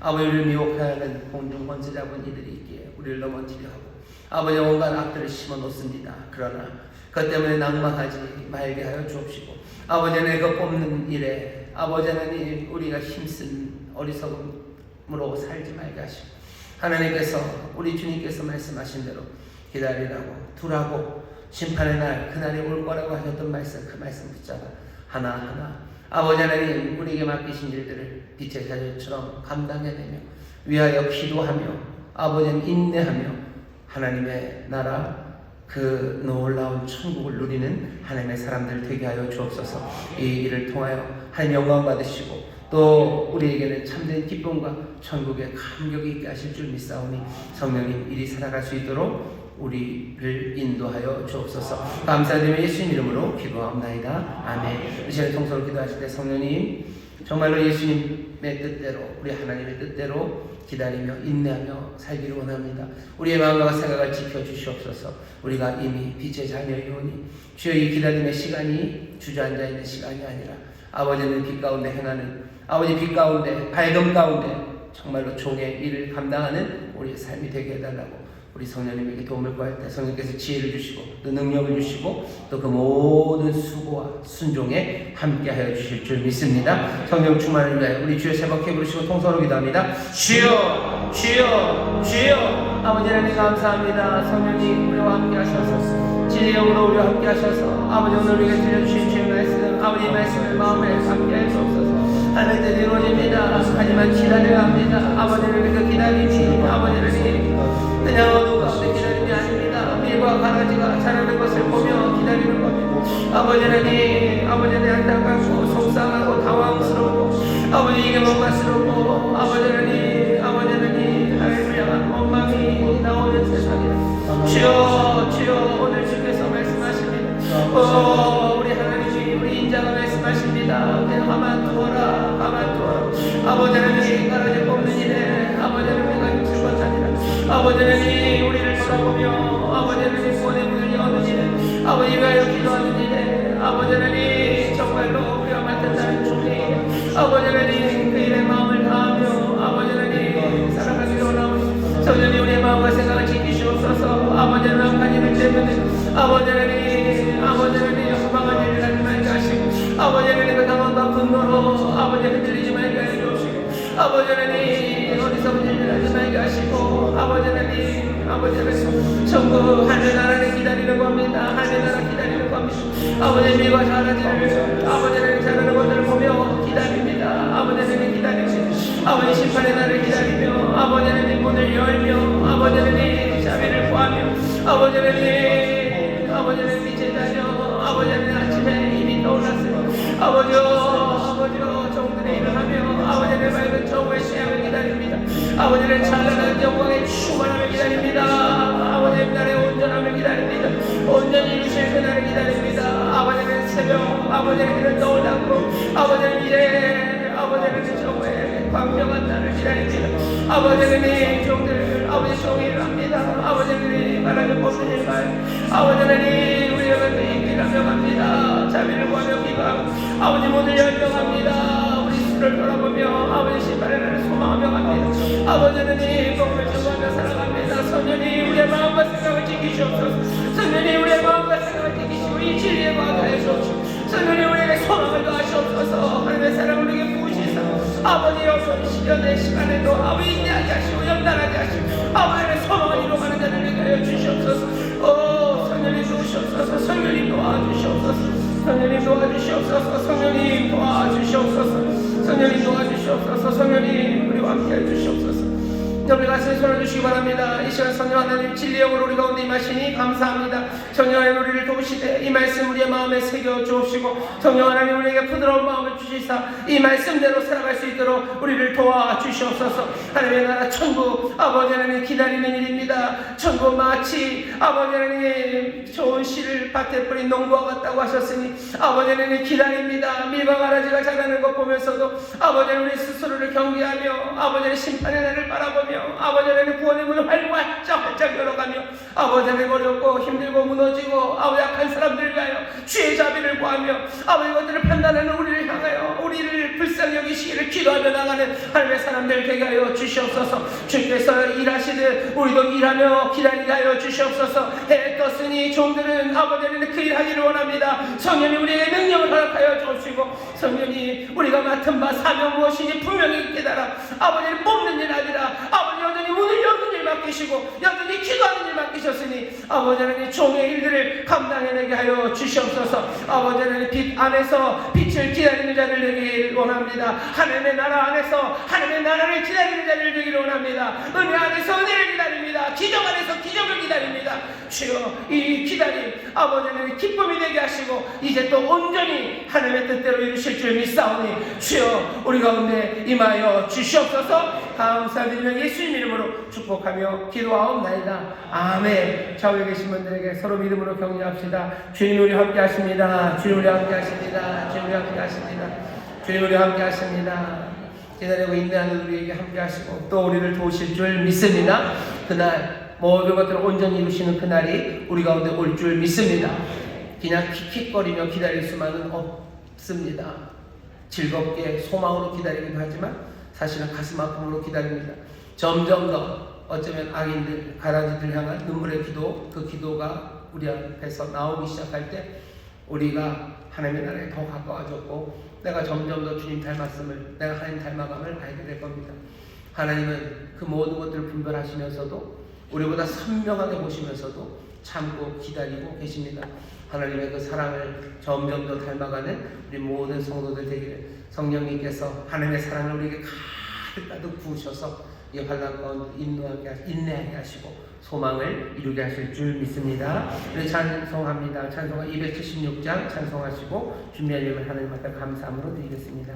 아버지를 미혹하는 공중 권세 잡은 이들이 있기에 우리를 넘어뜨려 하고 아버지 온갖 악들을 심어 놓습니다. 그러나 그것 때문에 낭망하지 말게 하여 주옵시고, 아버지 하나님 그 뽑는 일에 아버지 하나님 우리가 힘쓴 어리석음으로 살지 말게 하시고, 하나님께서 우리 주님께서 말씀하신 대로 기다리라고 두라고 심판의 날 그날이 올 거라고 하셨던 말씀, 그 말씀 붙잡아 하나하나 아버지 하나님 우리에게 맡기신 일들을 빛의 자녀처럼 감당해내며 위하여 기도하며 아버지 하나님 인내하며 하나님의 나라 그 놀라운 천국을 누리는 하나님의 사람들 되게 하여 주옵소서. 이 일을 통하여 하나님 영광 받으시고 또 우리에게는 참된 기쁨과 천국의 감격이 있게 하실 줄 믿사오니 성령님 이리 살아갈 수 있도록 우리를 인도하여 주옵소서. 감사드리며 예수님 이름으로 기도하옵나이다. 아멘. 이 시간에 통성으로 기도하실 때 성령님 정말로 예수님의 뜻대로, 우리 하나님의 뜻대로 기다리며 인내하며 살기를 원합니다. 우리의 마음과 생각을 지켜주시옵소서. 우리가 이미 빛의 자녀이오니 주여 이 기다림의 시간이 주저앉아 있는 시간이 아니라 아버지는 빛 가운데 행하는, 아버지 빛 가운데 밝음 가운데 정말로 종의 일을 감당하는 우리의 삶이 되게 해달라고 우리 성령님에게 도움을 구할 때 성령께서 지혜를 주시고 또 능력을 주시고 또 그 모든 수고와 순종에 함께하여 주실 줄 믿습니다. 성령 충만을 위하여 우리 주여 세박해 부르시고 통성으로 기도합니다. 주여 주여 주여. 아버지 하나님 감사합니다. 성령님 우리와 함께 하셔서 진리의 영으로 우리와 함께 하셔서 아버지 오늘 우리가 들려주신 주의 말씀 아버지 말씀을 마음에 함께 할 수 없어서 하늘 뜻 이루어집니다. 하지만 기다려야 합니다. 아버지는 그 기다림이 아버지는 그냥 어두운 가운데 기다림이 아닙니다. 밀과 가라지가 자라는 것을 보며 기다리는 겁니다. 아버지는 안타깝고 속상하고 당황스럽고 아버지 이게 뭔가스럽고 아버지는 하나님을 원망이 나오는 세상이다. 주여 주여 오늘 주께서 말씀하십니다. 우리 하나님이 우리 인자가 말씀하십니다. 그냥 가만두어라 가만두어라. 아버지 하나님 가라지 뽑는 일에 아버지 하나님과 육칠 것하니라. 아버지 하나님 우리를 돌아보며 아버지 하나님 구원의 문을 여는 일에 아버지가 여기 기도하는 일에 아버지 하나님 정말로 우리와 맡았다는 주님 아버지 하나님 그 일에 마음을 다하며 아버지 하나님 살아가기를 원하오니 성령이 우리의 마음과 생각을 지키시옵소서. 아버지 하나님 악한 일을 때문에 아버지 하나님 허망한 일을 하지 말게 하시고 아버지 하나님 그 당황과 분노로 아버지 흔들리지 말게 해주시고 아버지 하나님 어리석은 일을 하지 말게 하시고 아버지 하나님 전부 하늘나라를 기다리는 겁니다. 하늘나라 기다리는 겁니다. 아버지 밀과 자라지를 아버지 하나님 자라는 것들을 보며 기다립니다. 아버지 하나님 기다립니다. 아버지 심판의 날을 기다리며 아버지 하나님 문을 열며 아버지 하나님 자비를 구하며 아버지 하나님 빛을 다녀 아버지 하나님 아침에 이미 떠올랐으며 아버지여 종들의 일을 하며 아버지 하나님 밝은 정오의 시향을 기다립니다. 아버지 하나님 찬란한 영광의 충만함을 기다립니다. 아버지 하나님 날의 온전함을 기다립니다. 온전히 이루실 그날을 기다립니다. 아버지 하나님 새벽 아버지 하나님을 떠올랐고 아버지 하나님 이래 아버지 하나님 정오의 광명한 날을 기다립니다. 아버지 하나님 종들 아버지 종일을 합니다. 아버지 하나님 말하는 모든 일만 아버지 하나님 우리가 같은 일을 명합니다. 자비를 구하며 기도하고 아버지 문을 열명합니다. 우리 수를 돌아보며 아버지 심판의 날을 소망하며 갑니다. 아버지 하나님 복음을 전하며 살아갑니다. 성령이 우리의 마음과 생각을 지키시옵소서. 성령이 우리의 마음과 생각을 지키시고 이 진리에 거하게 하시옵소서. 성령이 우리에게 소망을 더하시옵소서. 하나님의 사랑을 우리에게 부으시사 아버지 여서 시련의 시간에도 아버지 인내하게 하시고 연단하게 하시고 아버지의 소망을 이루어가는 자들 되게 하여 주시옵소서. 성령님 도우시옵소서. 성령님 도와주시옵소서. 성령님 도와주시옵소서. 성령님 도와주시옵소서. 성령님 도와주시옵소서. 성령님 우리와 함께 해주시옵소서. 우리 가슴에 손을 주시기 바랍니다. 이 시간 성령 하나님 진리의 영으로 우리 가운데 임하시니 감사합니다. 성령 하나님 우리를 도우시되 이 말씀 우리의 마음에 새겨 주옵시고 성령 하나님 우리에게 부드러운 마음을 주시사 이 말씀대로 살아갈 수 있도록 우리를 도와주시옵소서. 하나님의 나라 천국 아버지 하나님 기다리는 일입니다. 천국 마치 아버지 하나님 좋은 씨를 밭에 뿌린 농부와 같다고 하셨으니 아버지 하나님 기다립니다. 밀과 가라지가 자라는 것 보면서도 아버지 하나님 우리 스스로를 경계하며 아버지 하나님 심판의 날을 바라보며 아버지 하나님 구원의 문을 활짝 열어가며 아버지 하나님 어렵고 힘들고 무너지고 아버지 약한 사람들 위하여 주의 자비를 구하며 아버지 것들을 판단하는 우리를 향하여 우리를 불쌍히 여기시기를 기도하며 나가는 하나님의 사람들 되게 하여 주시옵소서. 주께서 일하시듯 우리도 일하며 기다리게 하여 주시옵소서. 해에 떴으니 종들은 아버지 하나님 그 일하기를 원합니다. 성령이 우리에게 능력을 허락하여 주시고 성령이 우리가 맡은 바 사명 무엇인지 분명히 깨달아 아버지를 뽑는 일 아니라 아버지 여전히 문을 여는 일 맡기시고 여전히 기도하는 일 맡기셨으니 아버지 하나님 종의 일들을 감당해내게 하여 주시옵소서. 아버지 하나님 빛 안에서 빛을 기다리는 자들 되기를 원합니다. 하나님의 나라 안에서 하나님의 나라를 기다리는 자들 되기를 원합니다. 은혜 안에서 은혜를 기다립니다. 기적 안에서 기적을 기다립니다. 주여 이 기다림 아버지 하나님 기쁨이 되게 하시고 이제 또 온전히 하나님의 뜻대로 이루실 줄 믿사오니 주여 우리 가운데 임하여 주시옵소서. 감사드리며 예수님 이름으로 축복하며 기도하옵나이다. 아멘. 좌우에 계신 분들에게 서로 믿음으로 격려합시다. 주님 우리 함께 하십니다. 주님 우리 함께 하십니다. 주님 우리 함께 하십니다. 주님 우리 함께 하십니다. 기다리고 인내하는 우리에게 함께 하시고 또 우리를 도우실 줄 믿습니다. 그날 모든 것들을 온전히 이루시는 그날이 우리 가운데 올 줄 믿습니다. 그냥 킥킥거리며 기다릴 수만은 없습니다. 즐겁게 소망으로 기다리기도 하지만 사실은 가슴 아픔으로 기다립니다. 점점 더 어쩌면 악인들, 가라지들 향한 눈물의 기도, 그 기도가 우리 앞에서 나오기 시작할 때 우리가 하나님의 나라에 더 가까워졌고 내가 점점 더 주님 닮았음을, 내가 하나님 닮아감을 알게 될 겁니다. 하나님은 그 모든 것들을 분별하시면서도 우리보다 선명하게 보시면서도 참고 기다리고 계십니다. 하나님의 그 사랑을 점점 더 닮아가는 우리 모든 성도들 되기를 성령님께서 하나님의 사랑을 우리에게 가득 부으셔서 이 환난 가운데 인내하게 하시고 소망을 이루게 하실 줄 믿습니다. 우리 찬송합니다. 찬송가 276장 찬송하시고 준비한 예물 하나님 앞에 감사함으로 드리겠습니다.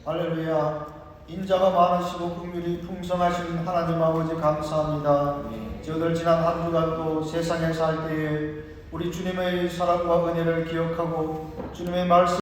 할렐루야. 인자가 많으시고 긍휼이 풍성하신 하나님 아버지 감사합니다. 저들 지난 한 주간도 세상에 살 때에 우리 주님의 사랑과 은혜를 기억하고 주님의 말씀